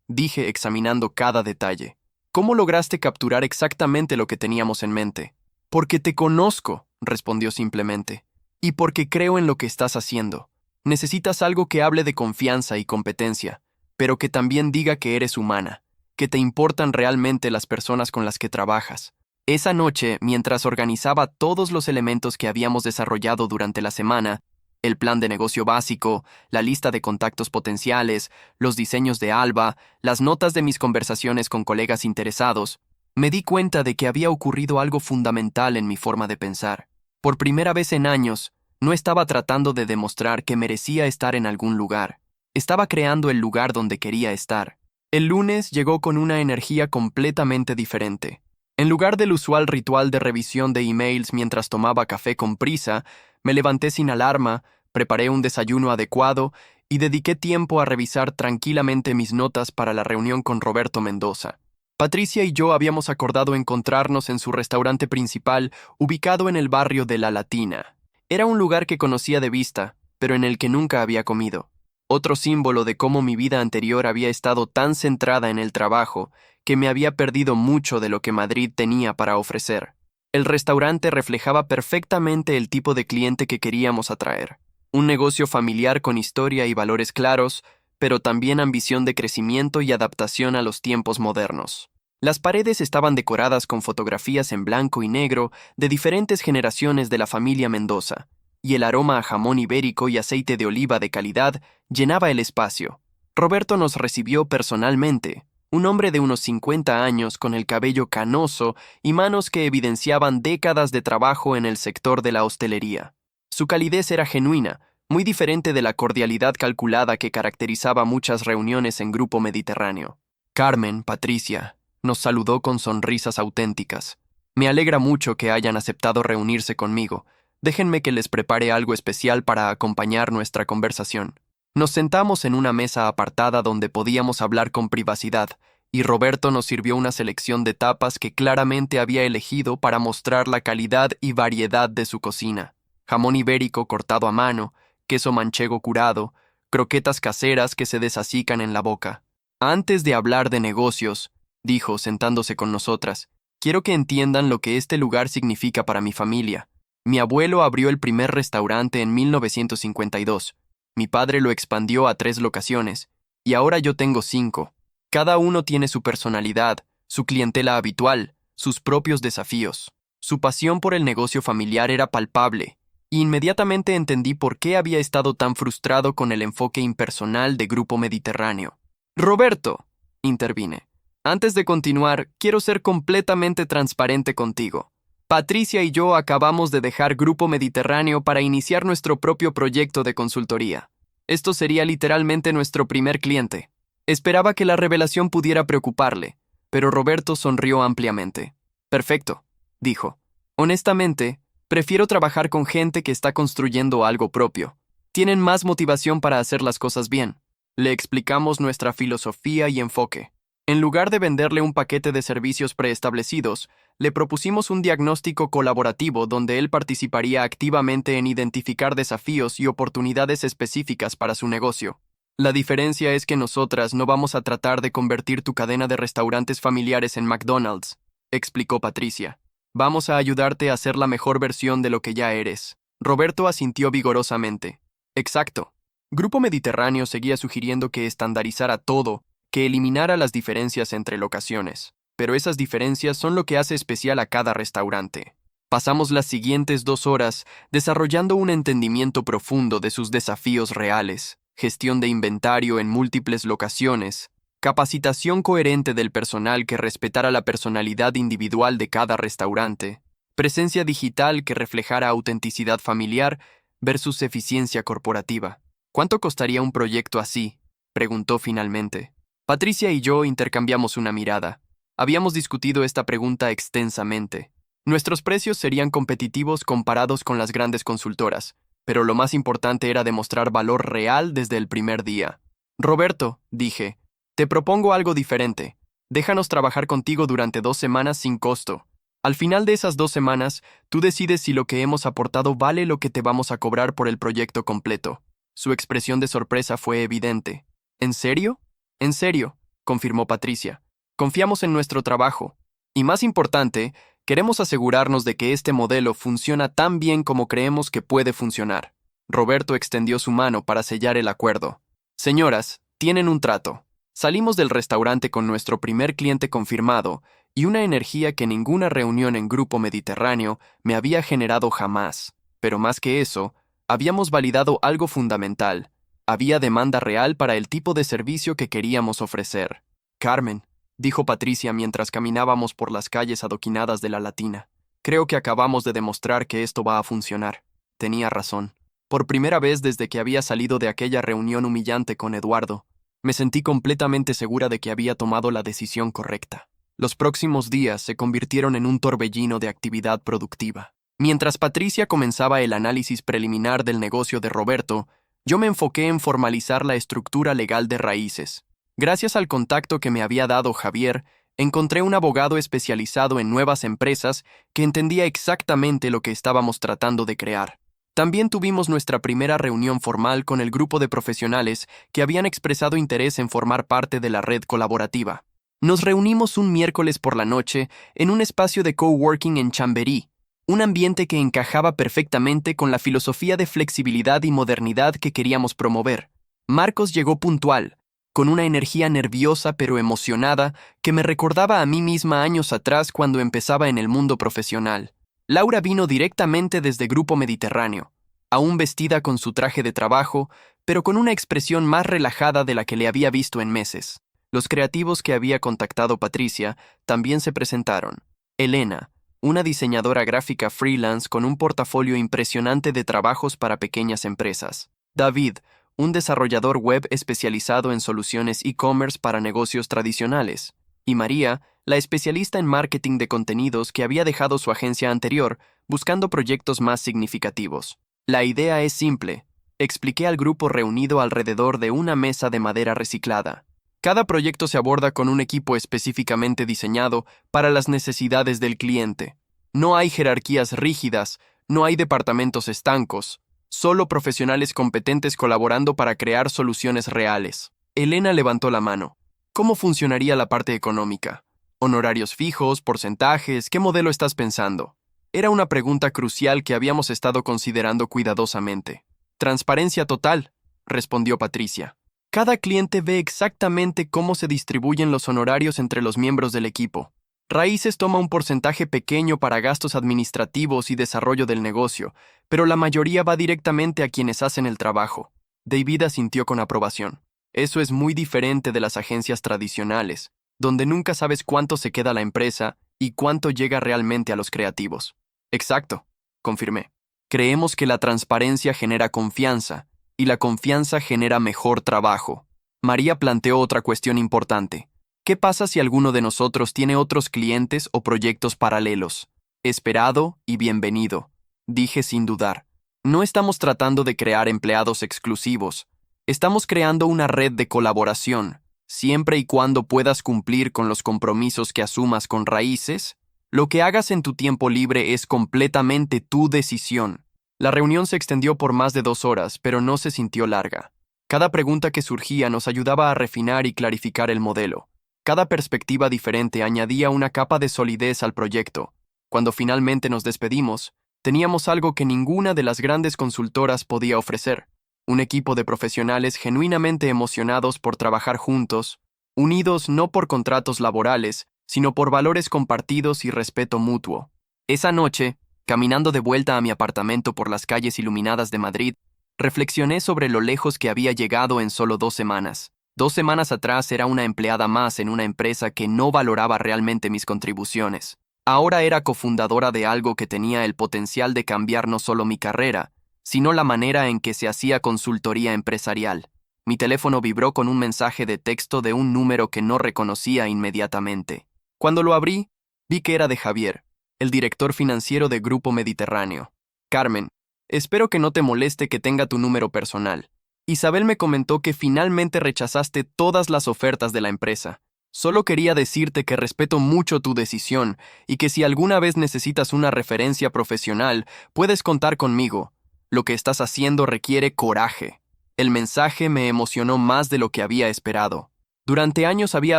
dije examinando cada detalle. ¿Cómo lograste capturar exactamente lo que teníamos en mente? Porque te conozco, respondió simplemente, y porque creo en lo que estás haciendo. Necesitas algo que hable de confianza y competencia, pero que también diga que eres humana, que te importan realmente las personas con las que trabajas. Esa noche, mientras organizaba todos los elementos que habíamos desarrollado durante la semana, el plan de negocio básico, la lista de contactos potenciales, los diseños de Alba, las notas de mis conversaciones con colegas interesados, me di cuenta de que había ocurrido algo fundamental en mi forma de pensar. Por primera vez en años, no estaba tratando de demostrar que merecía estar en algún lugar. Estaba creando el lugar donde quería estar. El lunes llegó con una energía completamente diferente. En lugar del usual ritual de revisión de emails mientras tomaba café con prisa, me levanté sin alarma, preparé un desayuno adecuado y dediqué tiempo a revisar tranquilamente mis notas para la reunión con Roberto Mendoza. Patricia y yo habíamos acordado encontrarnos en su restaurante principal, ubicado en el barrio de La Latina. Era un lugar que conocía de vista, pero en el que nunca había comido. Otro símbolo de cómo mi vida anterior había estado tan centrada en el trabajo que me había perdido mucho de lo que Madrid tenía para ofrecer. El restaurante reflejaba perfectamente el tipo de cliente que queríamos atraer. Un negocio familiar con historia y valores claros, pero también ambición de crecimiento y adaptación a los tiempos modernos. Las paredes estaban decoradas con fotografías en blanco y negro de diferentes generaciones de la familia Mendoza, y el aroma a jamón ibérico y aceite de oliva de calidad llenaba el espacio. Roberto nos recibió personalmente, un hombre de unos 50 años con el cabello canoso y manos que evidenciaban décadas de trabajo en el sector de la hostelería. Su calidez era genuina, muy diferente de la cordialidad calculada que caracterizaba muchas reuniones en grupo mediterráneo. Carmen, Patricia, nos saludó con sonrisas auténticas. Me alegra mucho que hayan aceptado reunirse conmigo. Déjenme que les prepare algo especial para acompañar nuestra conversación. Nos sentamos en una mesa apartada donde podíamos hablar con privacidad, y Roberto nos sirvió una selección de tapas que claramente había elegido para mostrar la calidad y variedad de su cocina. Jamón ibérico cortado a mano, queso manchego curado, croquetas caseras que se desacican en la boca. Antes de hablar de negocios, dijo sentándose con nosotras, quiero que entiendan lo que este lugar significa para mi familia. Mi abuelo abrió el primer restaurante en 1952. Mi padre lo expandió a 3 locaciones, y ahora yo tengo 5. Cada uno tiene su personalidad, su clientela habitual, sus propios desafíos. Su pasión por el negocio familiar era palpable, y inmediatamente entendí por qué había estado tan frustrado con el enfoque impersonal de Grupo Mediterráneo. Roberto, intervine, antes de continuar, quiero ser completamente transparente contigo. Patricia y yo acabamos de dejar Grupo Mediterráneo para iniciar nuestro propio proyecto de consultoría. Esto sería literalmente nuestro primer cliente. Esperaba que la revelación pudiera preocuparle, pero Roberto sonrió ampliamente. Perfecto, dijo. Honestamente, prefiero trabajar con gente que está construyendo algo propio. Tienen más motivación para hacer las cosas bien. Le explicamos nuestra filosofía y enfoque. En lugar de venderle un paquete de servicios preestablecidos, le propusimos un diagnóstico colaborativo donde él participaría activamente en identificar desafíos y oportunidades específicas para su negocio. La diferencia es que nosotras no vamos a tratar de convertir tu cadena de restaurantes familiares en McDonald's, explicó Patricia. Vamos a ayudarte a ser la mejor versión de lo que ya eres. Roberto asintió vigorosamente. Exacto. Grupo Mediterráneo seguía sugiriendo que estandarizara todo, que eliminara las diferencias entre locaciones, pero esas diferencias son lo que hace especial a cada restaurante. Pasamos las siguientes 2 horas desarrollando un entendimiento profundo de sus desafíos reales, gestión de inventario en múltiples locaciones, capacitación coherente del personal que respetara la personalidad individual de cada restaurante, presencia digital que reflejara autenticidad familiar versus eficiencia corporativa. ¿Cuánto costaría un proyecto así?, preguntó finalmente. Patricia y yo intercambiamos una mirada. Habíamos discutido esta pregunta extensamente. Nuestros precios serían competitivos comparados con las grandes consultoras, pero lo más importante era demostrar valor real desde el primer día. Roberto, dije, te propongo algo diferente. Déjanos trabajar contigo durante 2 semanas sin costo. Al final de esas 2 semanas, tú decides si lo que hemos aportado vale lo que te vamos a cobrar por el proyecto completo. Su expresión de sorpresa fue evidente. ¿En serio? En serio, confirmó Patricia. Confiamos en nuestro trabajo. Y más importante, queremos asegurarnos de que este modelo funciona tan bien como creemos que puede funcionar. Roberto extendió su mano para sellar el acuerdo. Señoras, tienen un trato. Salimos del restaurante con nuestro primer cliente confirmado y una energía que ninguna reunión en Grupo Mediterráneo me había generado jamás. Pero más que eso, habíamos validado algo fundamental. Había demanda real para el tipo de servicio que queríamos ofrecer. Carmen, dijo Patricia mientras caminábamos por las calles adoquinadas de la Latina. Creo que acabamos de demostrar que esto va a funcionar. Tenía razón. Por primera vez desde que había salido de aquella reunión humillante con Eduardo, me sentí completamente segura de que había tomado la decisión correcta. Los próximos días se convirtieron en un torbellino de actividad productiva. Mientras Patricia comenzaba el análisis preliminar del negocio de Roberto, yo me enfoqué en formalizar la estructura legal de raíces. Gracias al contacto que me había dado Javier, encontré un abogado especializado en nuevas empresas que entendía exactamente lo que estábamos tratando de crear. También tuvimos nuestra primera reunión formal con el grupo de profesionales que habían expresado interés en formar parte de la red colaborativa. Nos reunimos un miércoles por la noche en un espacio de coworking en Chamberí, un ambiente que encajaba perfectamente con la filosofía de flexibilidad y modernidad que queríamos promover. Marcos llegó puntual, con una energía nerviosa pero emocionada que me recordaba a mí misma años atrás cuando empezaba en el mundo profesional. Laura vino directamente desde Grupo Mediterráneo, aún vestida con su traje de trabajo, pero con una expresión más relajada de la que le había visto en meses. Los creativos que había contactado Patricia también se presentaron. Elena, una diseñadora gráfica freelance con un portafolio impresionante de trabajos para pequeñas empresas. David, un desarrollador web especializado en soluciones e-commerce para negocios tradicionales. Y María, la especialista en marketing de contenidos que había dejado su agencia anterior buscando proyectos más significativos. La idea es simple, expliqué al grupo reunido alrededor de una mesa de madera reciclada. Cada proyecto se aborda con un equipo específicamente diseñado para las necesidades del cliente. No hay jerarquías rígidas, no hay departamentos estancos, solo profesionales competentes colaborando para crear soluciones reales. Elena levantó la mano. ¿Cómo funcionaría la parte económica? ¿Honorarios fijos, porcentajes? ¿Qué modelo estás pensando? Era una pregunta crucial que habíamos estado considerando cuidadosamente. Transparencia total, respondió Patricia. Cada cliente ve exactamente cómo se distribuyen los honorarios entre los miembros del equipo. Raíces toma un porcentaje pequeño para gastos administrativos y desarrollo del negocio, pero la mayoría va directamente a quienes hacen el trabajo. David asintió con aprobación. Eso es muy diferente de las agencias tradicionales, donde nunca sabes cuánto se queda la empresa y cuánto llega realmente a los creativos. Exacto, confirmé. Creemos que la transparencia genera confianza, y la confianza genera mejor trabajo. María planteó otra cuestión importante. ¿Qué pasa si alguno de nosotros tiene otros clientes o proyectos paralelos? Esperado y bienvenido, dije sin dudar. No estamos tratando de crear empleados exclusivos. Estamos creando una red de colaboración. Siempre y cuando puedas cumplir con los compromisos que asumas con Raíces, lo que hagas en tu tiempo libre es completamente tu decisión. La reunión se extendió por más de 2 horas, pero no se sintió larga. Cada pregunta que surgía nos ayudaba a refinar y clarificar el modelo. Cada perspectiva diferente añadía una capa de solidez al proyecto. Cuando finalmente nos despedimos, teníamos algo que ninguna de las grandes consultoras podía ofrecer. Un equipo de profesionales genuinamente emocionados por trabajar juntos, unidos no por contratos laborales, sino por valores compartidos y respeto mutuo. Esa noche, caminando de vuelta a mi apartamento por las calles iluminadas de Madrid, reflexioné sobre lo lejos que había llegado en solo 2 semanas. 2 semanas atrás era una empleada más en una empresa que no valoraba realmente mis contribuciones. Ahora era cofundadora de algo que tenía el potencial de cambiar no solo mi carrera, sino la manera en que se hacía consultoría empresarial. Mi teléfono vibró con un mensaje de texto de un número que no reconocía inmediatamente. Cuando lo abrí, vi que era de Javier, el director financiero de Grupo Mediterráneo. Carmen, espero que no te moleste que tenga tu número personal. Isabel me comentó que finalmente rechazaste todas las ofertas de la empresa. Solo quería decirte que respeto mucho tu decisión y que si alguna vez necesitas una referencia profesional, puedes contar conmigo. Lo que estás haciendo requiere coraje. El mensaje me emocionó más de lo que había esperado. Durante años había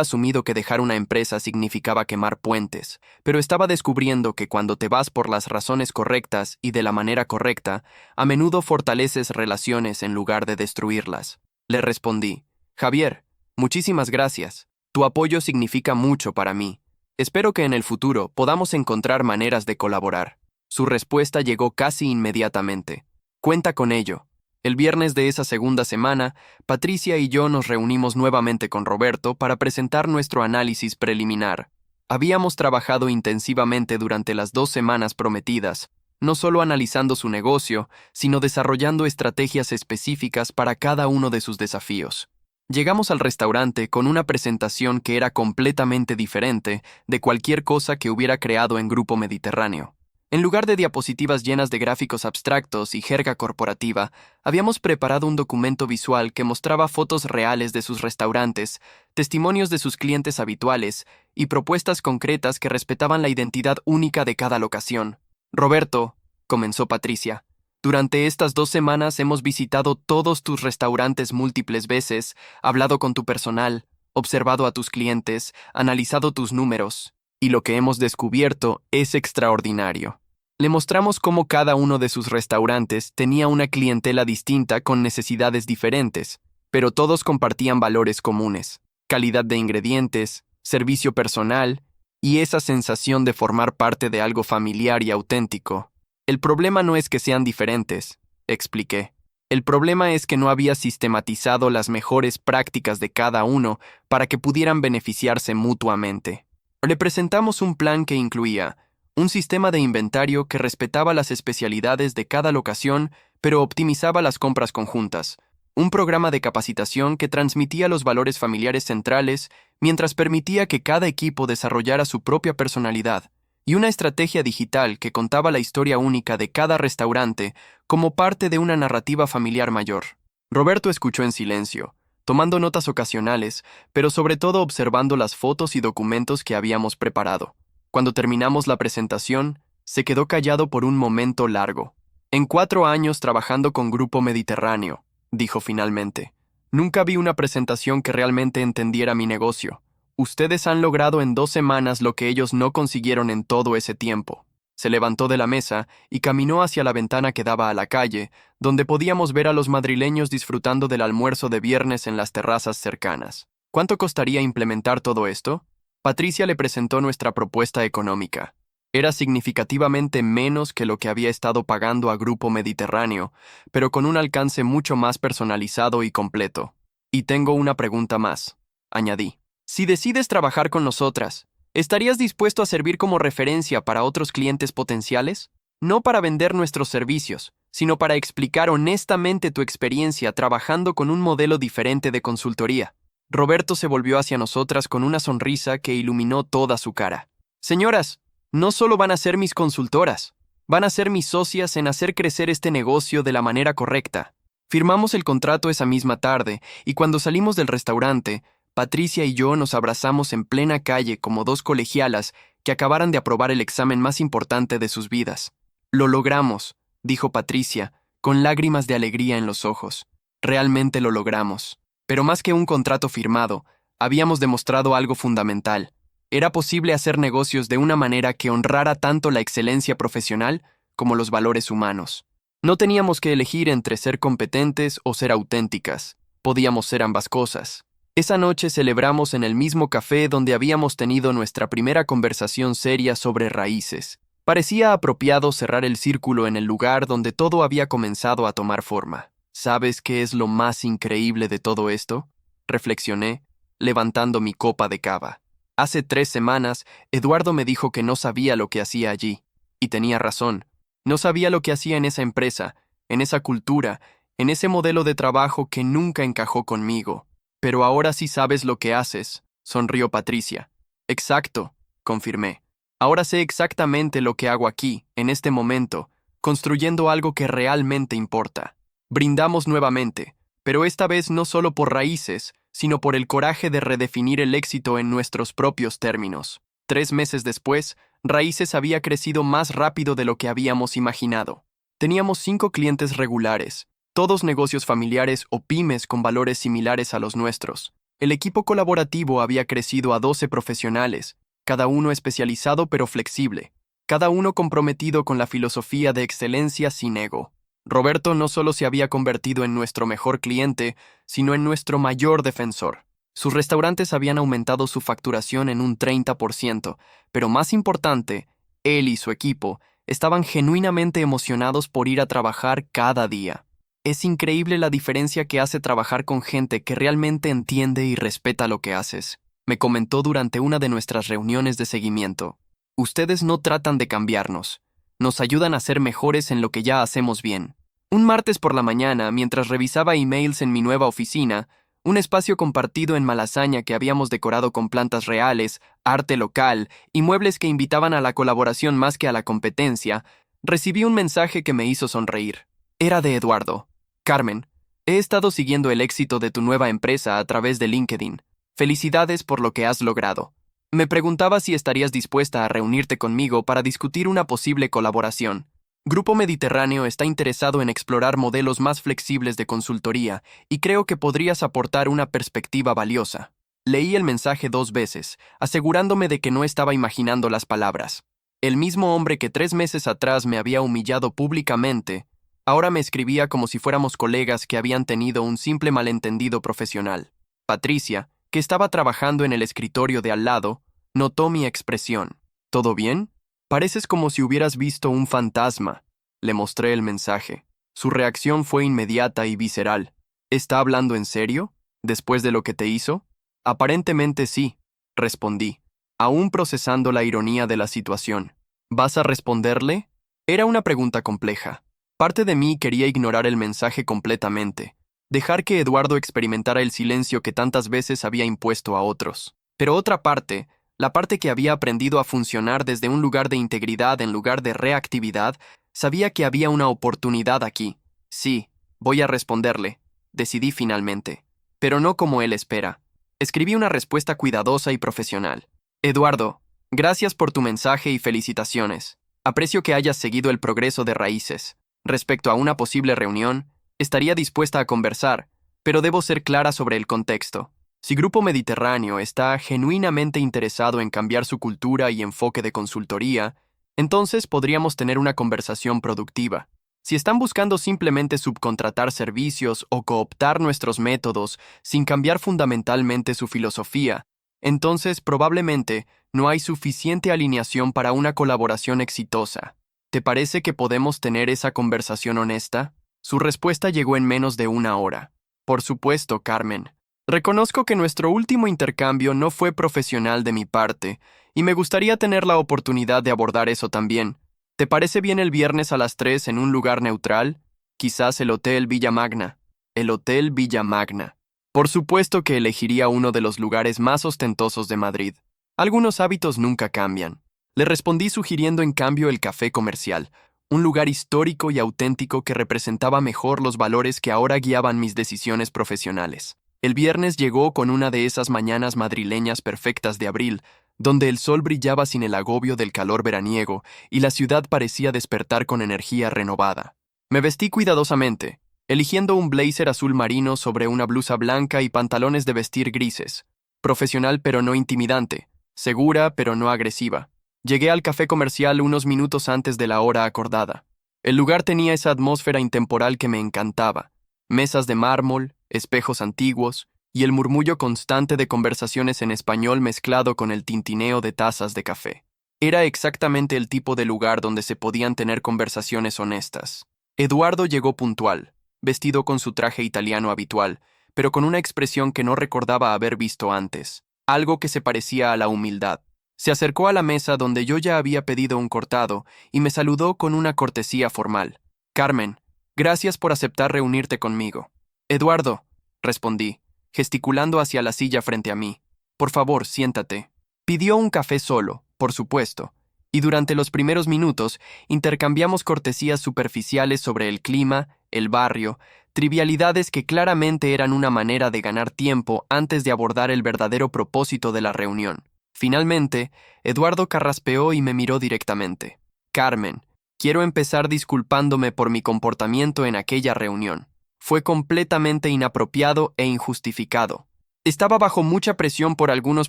asumido que dejar una empresa significaba quemar puentes, pero estaba descubriendo que cuando te vas por las razones correctas y de la manera correcta, a menudo fortaleces relaciones en lugar de destruirlas. Le respondí, Javier, muchísimas gracias. Tu apoyo significa mucho para mí. Espero que en el futuro podamos encontrar maneras de colaborar. Su respuesta llegó casi inmediatamente. Cuenta con ello. El viernes de esa segunda semana, Patricia y yo nos reunimos nuevamente con Roberto para presentar nuestro análisis preliminar. Habíamos trabajado intensivamente durante las 2 semanas prometidas, no solo analizando su negocio, sino desarrollando estrategias específicas para cada uno de sus desafíos. Llegamos al restaurante con una presentación que era completamente diferente de cualquier cosa que hubiera creado en Grupo Mediterráneo. En lugar de diapositivas llenas de gráficos abstractos y jerga corporativa, habíamos preparado un documento visual que mostraba fotos reales de sus restaurantes, testimonios de sus clientes habituales y propuestas concretas que respetaban la identidad única de cada locación. Roberto, comenzó Patricia, durante estas 2 semanas hemos visitado todos tus restaurantes múltiples veces, hablado con tu personal, observado a tus clientes, analizado tus números. Y lo que hemos descubierto es extraordinario. Le mostramos cómo cada uno de sus restaurantes tenía una clientela distinta con necesidades diferentes, pero todos compartían valores comunes: calidad de ingredientes, servicio personal y esa sensación de formar parte de algo familiar y auténtico. El problema no es que sean diferentes, expliqué. El problema es que no había sistematizado las mejores prácticas de cada uno para que pudieran beneficiarse mutuamente. Le presentamos un plan que incluía un sistema de inventario que respetaba las especialidades de cada locación, pero optimizaba las compras conjuntas, un programa de capacitación que transmitía los valores familiares centrales mientras permitía que cada equipo desarrollara su propia personalidad, y una estrategia digital que contaba la historia única de cada restaurante como parte de una narrativa familiar mayor. Roberto escuchó en silencio, tomando notas ocasionales, pero sobre todo observando las fotos y documentos que habíamos preparado. Cuando terminamos la presentación, se quedó callado por un momento largo. En 4 años trabajando con Grupo Mediterráneo, dijo finalmente, nunca vi una presentación que realmente entendiera mi negocio. Ustedes han logrado en 2 semanas lo que ellos no consiguieron en todo ese tiempo. Se levantó de la mesa y caminó hacia la ventana que daba a la calle, donde podíamos ver a los madrileños disfrutando del almuerzo de viernes en las terrazas cercanas. ¿Cuánto costaría implementar todo esto? Patricia le presentó nuestra propuesta económica. Era significativamente menos que lo que había estado pagando a Grupo Mediterráneo, pero con un alcance mucho más personalizado y completo. Y tengo una pregunta más, añadí. Si decides trabajar con nosotras, ¿estarías dispuesto a servir como referencia para otros clientes potenciales? No para vender nuestros servicios, sino para explicar honestamente tu experiencia trabajando con un modelo diferente de consultoría. Roberto se volvió hacia nosotras con una sonrisa que iluminó toda su cara. Señoras, no solo van a ser mis consultoras, van a ser mis socias en hacer crecer este negocio de la manera correcta. Firmamos el contrato esa misma tarde y cuando salimos del restaurante, Patricia y yo nos abrazamos en plena calle como 2 colegialas que acabaran de aprobar el examen más importante de sus vidas. Lo logramos, dijo Patricia, con lágrimas de alegría en los ojos. Realmente lo logramos. Pero más que un contrato firmado, habíamos demostrado algo fundamental. Era posible hacer negocios de una manera que honrara tanto la excelencia profesional como los valores humanos. No teníamos que elegir entre ser competentes o ser auténticas. Podíamos ser ambas cosas. Esa noche celebramos en el mismo café donde habíamos tenido nuestra primera conversación seria sobre raíces. Parecía apropiado cerrar el círculo en el lugar donde todo había comenzado a tomar forma. ¿Sabes qué es lo más increíble de todo esto? Reflexioné, levantando mi copa de cava. Hace 3 semanas, Eduardo me dijo que no sabía lo que hacía allí. Y tenía razón. No sabía lo que hacía en esa empresa, en esa cultura, en ese modelo de trabajo que nunca encajó conmigo. Pero ahora sí sabes lo que haces, sonrió Patricia. Exacto, confirmé. Ahora sé exactamente lo que hago aquí, en este momento, construyendo algo que realmente importa. Brindamos nuevamente, pero esta vez no solo por raíces, sino por el coraje de redefinir el éxito en nuestros propios términos. 3 meses después, Raíces había crecido más rápido de lo que habíamos imaginado. Teníamos 5 clientes regulares, todos negocios familiares o pymes con valores similares a los nuestros. El equipo colaborativo había crecido a 12 profesionales, cada uno especializado pero flexible, cada uno comprometido con la filosofía de excelencia sin ego. Roberto no solo se había convertido en nuestro mejor cliente, sino en nuestro mayor defensor. Sus restaurantes habían aumentado su facturación en un 30%, pero más importante, él y su equipo estaban genuinamente emocionados por ir a trabajar cada día. Es increíble la diferencia que hace trabajar con gente que realmente entiende y respeta lo que haces, me comentó durante una de nuestras reuniones de seguimiento. Ustedes no tratan de cambiarnos, nos ayudan a ser mejores en lo que ya hacemos bien. Un martes por la mañana, mientras revisaba emails en mi nueva oficina, un espacio compartido en Malasaña que habíamos decorado con plantas reales, arte local y muebles que invitaban a la colaboración más que a la competencia, recibí un mensaje que me hizo sonreír. Era de Eduardo. Carmen, he estado siguiendo el éxito de tu nueva empresa a través de LinkedIn. Felicidades por lo que has logrado. Me preguntaba si estarías dispuesta a reunirte conmigo para discutir una posible colaboración. Grupo Mediterráneo está interesado en explorar modelos más flexibles de consultoría y creo que podrías aportar una perspectiva valiosa. Leí el mensaje 2 veces, asegurándome de que no estaba imaginando las palabras. El mismo hombre que 3 meses atrás me había humillado públicamente, ahora me escribía como si fuéramos colegas que habían tenido un simple malentendido profesional. Patricia, que estaba trabajando en el escritorio de al lado, notó mi expresión. ¿Todo bien? Pareces como si hubieras visto un fantasma. Le mostré el mensaje. Su reacción fue inmediata y visceral. ¿Está hablando en serio? ¿Después de lo que te hizo? Aparentemente sí, respondí, aún procesando la ironía de la situación. ¿Vas a responderle? Era una pregunta compleja. Parte de mí quería ignorar el mensaje completamente, dejar que Eduardo experimentara el silencio que tantas veces había impuesto a otros. Pero otra parte, la parte que había aprendido a funcionar desde un lugar de integridad en lugar de reactividad, sabía que había una oportunidad aquí. Sí, voy a responderle, decidí finalmente. Pero no como él espera. Escribí una respuesta cuidadosa y profesional. Eduardo, gracias por tu mensaje y felicitaciones. Aprecio que hayas seguido el progreso de Raíces. Respecto a una posible reunión, estaría dispuesta a conversar, pero debo ser clara sobre el contexto. Si Grupo Mediterráneo está genuinamente interesado en cambiar su cultura y enfoque de consultoría, entonces podríamos tener una conversación productiva. Si están buscando simplemente subcontratar servicios o cooptar nuestros métodos sin cambiar fundamentalmente su filosofía, entonces probablemente no hay suficiente alineación para una colaboración exitosa. ¿Te parece que podemos tener esa conversación honesta? Su respuesta llegó en menos de 1 hora. Por supuesto, Carmen. Reconozco que nuestro último intercambio no fue profesional de mi parte, y me gustaría tener la oportunidad de abordar eso también. ¿Te parece bien el viernes a las 3 en un lugar neutral? Quizás el Hotel Villa Magna. El Hotel Villa Magna. Por supuesto que elegiría uno de los lugares más ostentosos de Madrid. Algunos hábitos nunca cambian. Le respondí sugiriendo en cambio el Café Comercial, un lugar histórico y auténtico que representaba mejor los valores que ahora guiaban mis decisiones profesionales. El viernes llegó con una de esas mañanas madrileñas perfectas de abril, donde el sol brillaba sin el agobio del calor veraniego y la ciudad parecía despertar con energía renovada. Me vestí cuidadosamente, eligiendo un blazer azul marino sobre una blusa blanca y pantalones de vestir grises. Profesional pero no intimidante, segura pero no agresiva. Llegué al Café Comercial unos minutos antes de la hora acordada. El lugar tenía esa atmósfera intemporal que me encantaba. Mesas de mármol, espejos antiguos y el murmullo constante de conversaciones en español mezclado con el tintineo de tazas de café. Era exactamente el tipo de lugar donde se podían tener conversaciones honestas. Eduardo llegó puntual, vestido con su traje italiano habitual, pero con una expresión que no recordaba haber visto antes, algo que se parecía a la humildad. Se acercó a la mesa donde yo ya había pedido un cortado y me saludó con una cortesía formal. Carmen, gracias por aceptar reunirte conmigo. Eduardo, respondí, gesticulando hacia la silla frente a mí. Por favor, siéntate. Pidió un café solo, por supuesto, y durante los primeros minutos intercambiamos cortesías superficiales sobre el clima, el barrio, trivialidades que claramente eran una manera de ganar tiempo antes de abordar el verdadero propósito de la reunión. Finalmente, Eduardo carraspeó y me miró directamente. Carmen, quiero empezar disculpándome por mi comportamiento en aquella reunión. Fue completamente inapropiado e injustificado. Estaba bajo mucha presión por algunos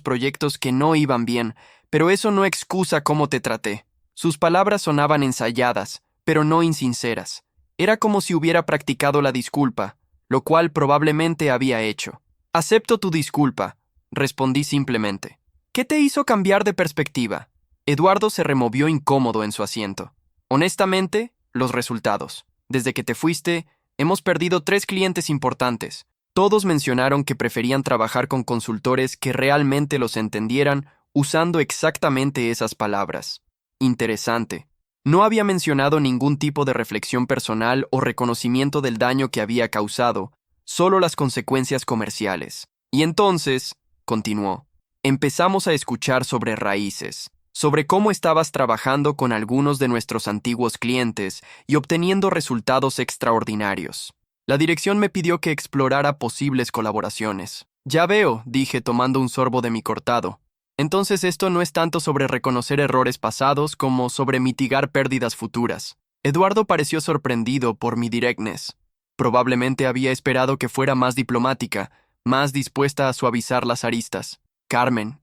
proyectos que no iban bien, pero eso no excusa cómo te traté. Sus palabras sonaban ensayadas, pero no insinceras. Era como si hubiera practicado la disculpa, lo cual probablemente había hecho. Acepto tu disculpa, respondí simplemente. ¿Qué te hizo cambiar de perspectiva? Eduardo se removió incómodo en su asiento. Honestamente, los resultados. Desde que te fuiste, hemos perdido 3 clientes importantes. Todos mencionaron que preferían trabajar con consultores que realmente los entendieran usando exactamente esas palabras. Interesante. No había mencionado ningún tipo de reflexión personal o reconocimiento del daño que había causado, solo las consecuencias comerciales. Y entonces, continuó, empezamos a escuchar sobre raíces, sobre cómo estabas trabajando con algunos de nuestros antiguos clientes y obteniendo resultados extraordinarios. La dirección me pidió que explorara posibles colaboraciones. Ya veo, dije tomando un sorbo de mi cortado. Entonces esto no es tanto sobre reconocer errores pasados como sobre mitigar pérdidas futuras. Eduardo pareció sorprendido por mi directness. Probablemente había esperado que fuera más diplomática, más dispuesta a suavizar las aristas. Carmen,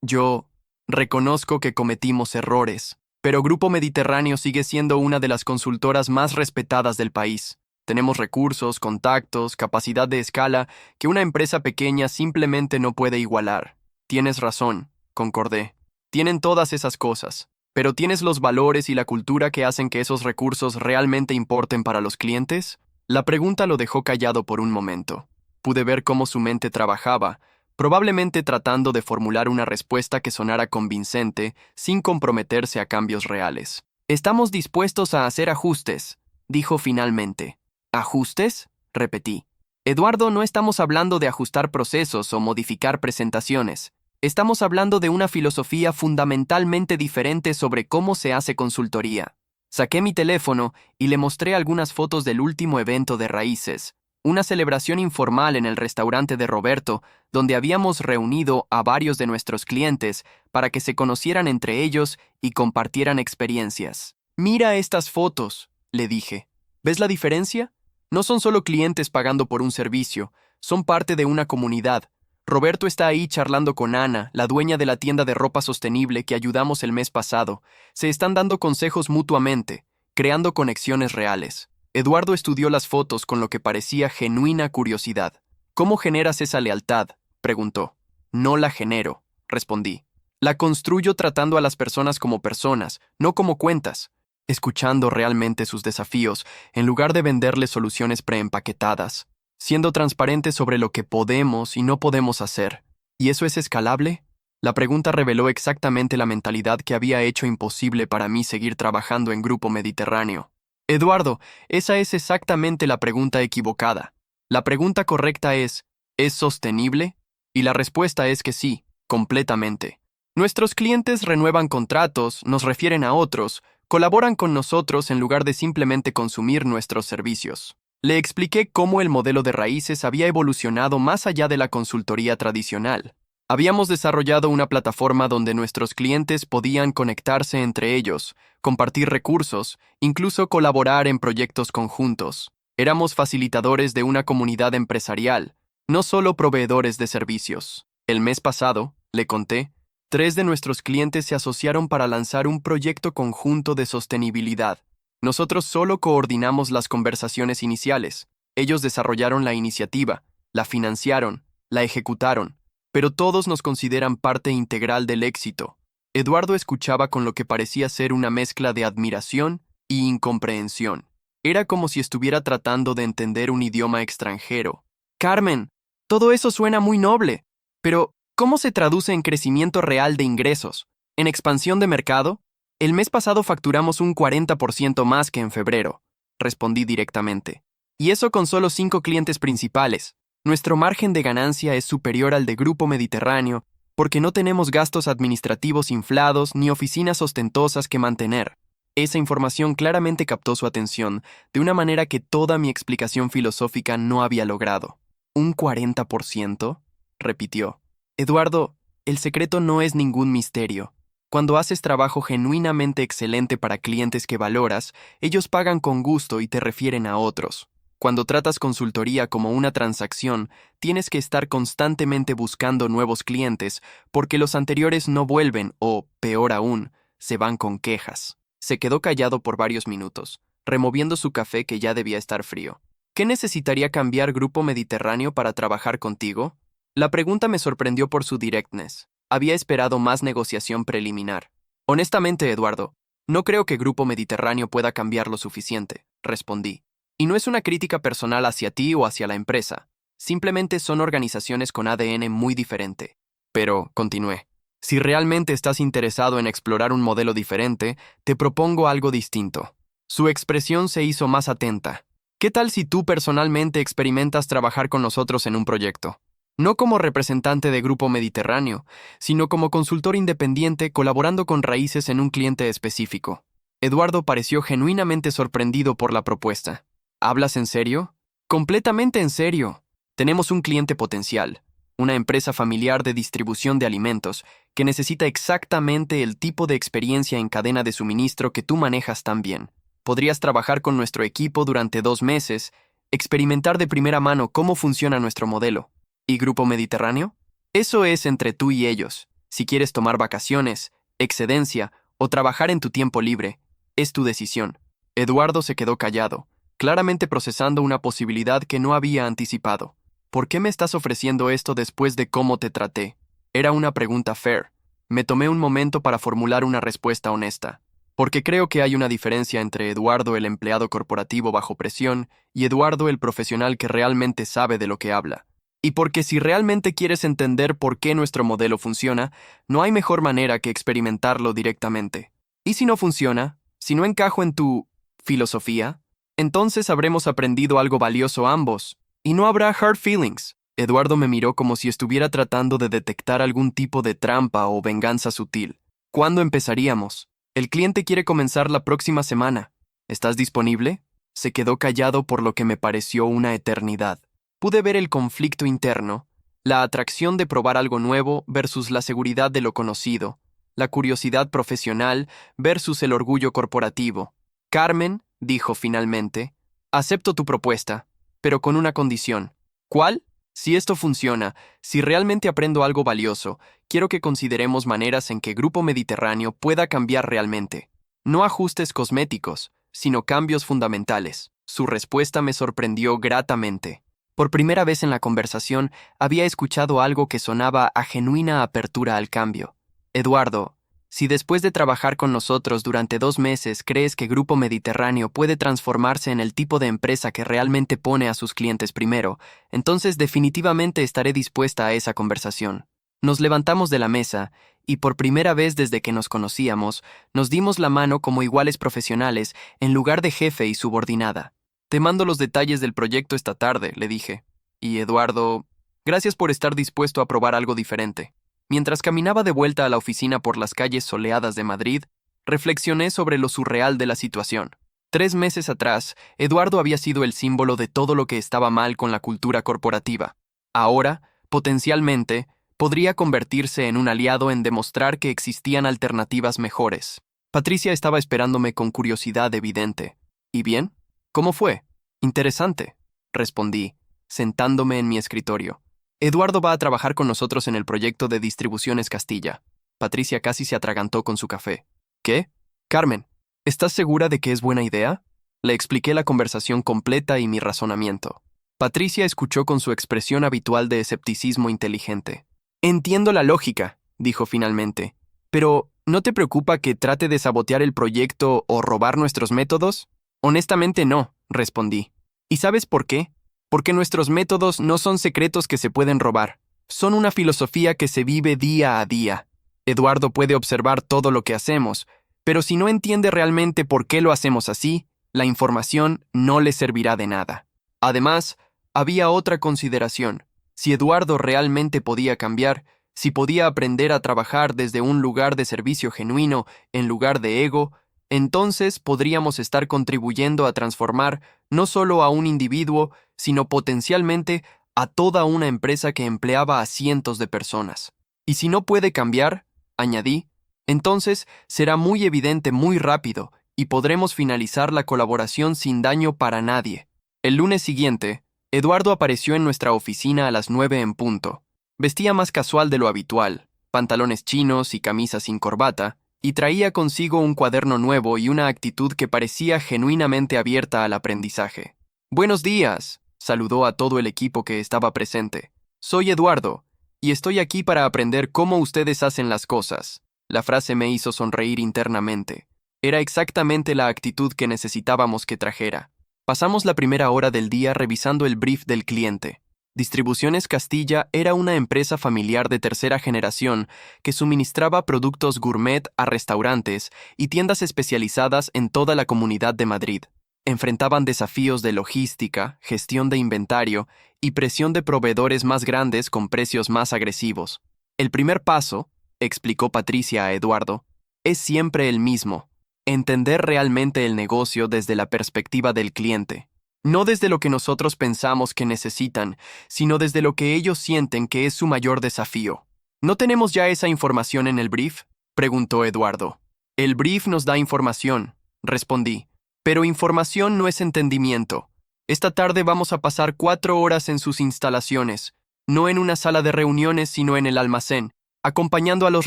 yo reconozco que cometimos errores, pero Grupo Mediterráneo sigue siendo una de las consultoras más respetadas del país. Tenemos recursos, contactos, capacidad de escala que una empresa pequeña simplemente no puede igualar. Tienes razón, concordé. Tienen todas esas cosas, pero ¿tienes los valores y la cultura que hacen que esos recursos realmente importen para los clientes? La pregunta lo dejó callado por un momento. Pude ver cómo su mente trabajaba, probablemente tratando de formular una respuesta que sonara convincente sin comprometerse a cambios reales. Estamos dispuestos a hacer ajustes, dijo finalmente. ¿Ajustes? Repetí. Eduardo, no estamos hablando de ajustar procesos o modificar presentaciones. Estamos hablando de una filosofía fundamentalmente diferente sobre cómo se hace consultoría. Saqué mi teléfono y le mostré algunas fotos del último evento de Raíces, una celebración informal en el restaurante de Roberto, donde habíamos reunido a varios de nuestros clientes para que se conocieran entre ellos y compartieran experiencias. Mira estas fotos, le dije. ¿Ves la diferencia? No son solo clientes pagando por un servicio, son parte de una comunidad. Roberto está ahí charlando con Ana, la dueña de la tienda de ropa sostenible que ayudamos el mes pasado. Se están dando consejos mutuamente, creando conexiones reales. Eduardo estudió las fotos con lo que parecía genuina curiosidad. ¿Cómo generas esa lealtad?, preguntó. No la genero, respondí. La construyo tratando a las personas como personas, no como cuentas, escuchando realmente sus desafíos, en lugar de venderles soluciones preempaquetadas, siendo transparentes sobre lo que podemos y no podemos hacer. ¿Y eso es escalable? La pregunta reveló exactamente la mentalidad que había hecho imposible para mí seguir trabajando en Grupo Mediterráneo. Eduardo, esa es exactamente la pregunta equivocada. La pregunta correcta ¿es sostenible? Y la respuesta es que sí, completamente. Nuestros clientes renuevan contratos, nos refieren a otros, colaboran con nosotros en lugar de simplemente consumir nuestros servicios. Le expliqué cómo el modelo de Raíces había evolucionado más allá de la consultoría tradicional. Habíamos desarrollado una plataforma donde nuestros clientes podían conectarse entre ellos, compartir recursos, incluso colaborar en proyectos conjuntos. Éramos facilitadores de una comunidad empresarial, no solo proveedores de servicios. El mes pasado, le conté, 3 de nuestros clientes se asociaron para lanzar un proyecto conjunto de sostenibilidad. Nosotros solo coordinamos las conversaciones iniciales. Ellos desarrollaron la iniciativa, la financiaron, la ejecutaron, pero todos nos consideran parte integral del éxito. Eduardo escuchaba con lo que parecía ser una mezcla de admiración y incomprensión. Era como si estuviera tratando de entender un idioma extranjero. Carmen, todo eso suena muy noble, pero ¿cómo se traduce en crecimiento real de ingresos? ¿En expansión de mercado? El mes pasado facturamos un 40% más que en febrero, respondí directamente. Y eso con solo 5 clientes principales. Nuestro margen de ganancia es superior al de Grupo Mediterráneo porque no tenemos gastos administrativos inflados ni oficinas ostentosas que mantener. Esa información claramente captó su atención de una manera que toda mi explicación filosófica no había logrado. ¿Un 40%? Repitió. Eduardo, el secreto no es ningún misterio. Cuando haces trabajo genuinamente excelente para clientes que valoras, ellos pagan con gusto y te refieren a otros. Cuando tratas consultoría como una transacción, tienes que estar constantemente buscando nuevos clientes porque los anteriores no vuelven o, peor aún, se van con quejas. Se quedó callado por varios minutos, removiendo su café que ya debía estar frío. ¿Qué necesitaría cambiar Grupo Mediterráneo para trabajar contigo? La pregunta me sorprendió por su directness. Había esperado más negociación preliminar. Honestamente, Eduardo, no creo que Grupo Mediterráneo pueda cambiar lo suficiente, respondí. Y no es una crítica personal hacia ti o hacia la empresa. Simplemente son organizaciones con ADN muy diferente. Pero, continué, si realmente estás interesado en explorar un modelo diferente, te propongo algo distinto. Su expresión se hizo más atenta. ¿Qué tal si tú personalmente experimentas trabajar con nosotros en un proyecto? No como representante de Grupo Mediterráneo, sino como consultor independiente colaborando con Raíces en un cliente específico. Eduardo pareció genuinamente sorprendido por la propuesta. ¿Hablas en serio? Completamente en serio. Tenemos un cliente potencial, una empresa familiar de distribución de alimentos, que necesita exactamente el tipo de experiencia en cadena de suministro que tú manejas tan bien. Podrías trabajar con nuestro equipo durante 2 meses, experimentar de primera mano cómo funciona nuestro modelo. ¿Y Grupo Mediterráneo? Eso es entre tú y ellos. Si quieres tomar vacaciones, excedencia o trabajar en tu tiempo libre, es tu decisión. Eduardo se quedó callado, claramente procesando una posibilidad que no había anticipado. ¿Por qué me estás ofreciendo esto después de cómo te traté? Era una pregunta fair. Me tomé un momento para formular una respuesta honesta. Porque creo que hay una diferencia entre Eduardo el empleado corporativo bajo presión y Eduardo el profesional que realmente sabe de lo que habla. Y porque si realmente quieres entender por qué nuestro modelo funciona, no hay mejor manera que experimentarlo directamente. ¿Y si no funciona? ¿Si no encajo en tu filosofía? Entonces habremos aprendido algo valioso ambos, y no habrá hard feelings. Eduardo me miró como si estuviera tratando de detectar algún tipo de trampa o venganza sutil. ¿Cuándo empezaríamos? El cliente quiere comenzar la próxima semana. ¿Estás disponible? Se quedó callado por lo que me pareció una eternidad. Pude ver el conflicto interno, la atracción de probar algo nuevo versus la seguridad de lo conocido, la curiosidad profesional versus el orgullo corporativo. Carmen, dijo finalmente, acepto tu propuesta, pero con una condición. ¿Cuál? Si esto funciona, si realmente aprendo algo valioso, quiero que consideremos maneras en que Grupo Mediterráneo pueda cambiar realmente. No ajustes cosméticos, sino cambios fundamentales. Su respuesta me sorprendió gratamente. Por primera vez en la conversación, había escuchado algo que sonaba a genuina apertura al cambio. Eduardo, si después de trabajar con nosotros durante 2 meses crees que Grupo Mediterráneo puede transformarse en el tipo de empresa que realmente pone a sus clientes primero, entonces definitivamente estaré dispuesta a esa conversación. Nos levantamos de la mesa y por primera vez desde que nos conocíamos, nos dimos la mano como iguales profesionales en lugar de jefe y subordinada. Te mando los detalles del proyecto esta tarde, le dije. Y Eduardo, gracias por estar dispuesto a probar algo diferente. Mientras caminaba de vuelta a la oficina por las calles soleadas de Madrid, reflexioné sobre lo surreal de la situación. 3 meses atrás, Eduardo había sido el símbolo de todo lo que estaba mal con la cultura corporativa. Ahora, potencialmente, podría convertirse en un aliado en demostrar que existían alternativas mejores. Patricia estaba esperándome con curiosidad evidente. ¿Y bien? ¿Cómo fue? Interesante, respondí, sentándome en mi escritorio. Eduardo va a trabajar con nosotros en el proyecto de Distribuciones Castilla. Patricia casi se atragantó con su café. ¿Qué? Carmen, ¿estás segura de que es buena idea? Le expliqué la conversación completa y mi razonamiento. Patricia escuchó con su expresión habitual de escepticismo inteligente. Entiendo la lógica, dijo finalmente. Pero, ¿no te preocupa que trate de sabotear el proyecto o robar nuestros métodos? Honestamente no, respondí. ¿Y sabes por qué? Porque nuestros métodos no son secretos que se pueden robar. Son una filosofía que se vive día a día. Eduardo puede observar todo lo que hacemos, pero si no entiende realmente por qué lo hacemos así, la información no le servirá de nada. Además, había otra consideración. Si Eduardo realmente podía cambiar, si podía aprender a trabajar desde un lugar de servicio genuino en lugar de ego, Entonces podríamos estar contribuyendo a transformar no solo a un individuo, sino potencialmente a toda una empresa que empleaba a cientos de personas. Y si no puede cambiar, añadí, entonces será muy evidente muy rápido y podremos finalizar la colaboración sin daño para nadie. El lunes siguiente, Eduardo apareció en nuestra oficina a las 9 en punto. Vestía más casual de lo habitual, pantalones chinos y camisa sin corbata, y traía consigo un cuaderno nuevo y una actitud que parecía genuinamente abierta al aprendizaje. «Buenos días», saludó a todo el equipo que estaba presente. «Soy Eduardo, y estoy aquí para aprender cómo ustedes hacen las cosas». La frase me hizo sonreír internamente. Era exactamente la actitud que necesitábamos que trajera. Pasamos la primera hora del día revisando el brief del cliente. Distribuciones Castilla era una empresa familiar de tercera generación que suministraba productos gourmet a restaurantes y tiendas especializadas en toda la Comunidad de Madrid. Enfrentaban desafíos de logística, gestión de inventario y presión de proveedores más grandes con precios más agresivos. El primer paso, explicó Patricia a Eduardo, es siempre el mismo: entender realmente el negocio desde la perspectiva del cliente. No desde lo que nosotros pensamos que necesitan, sino desde lo que ellos sienten que es su mayor desafío. ¿No tenemos ya esa información en el brief?, preguntó Eduardo. El brief nos da información, respondí, pero información no es entendimiento. Esta tarde vamos a pasar 4 horas en sus instalaciones, no en una sala de reuniones sino en el almacén, acompañando a los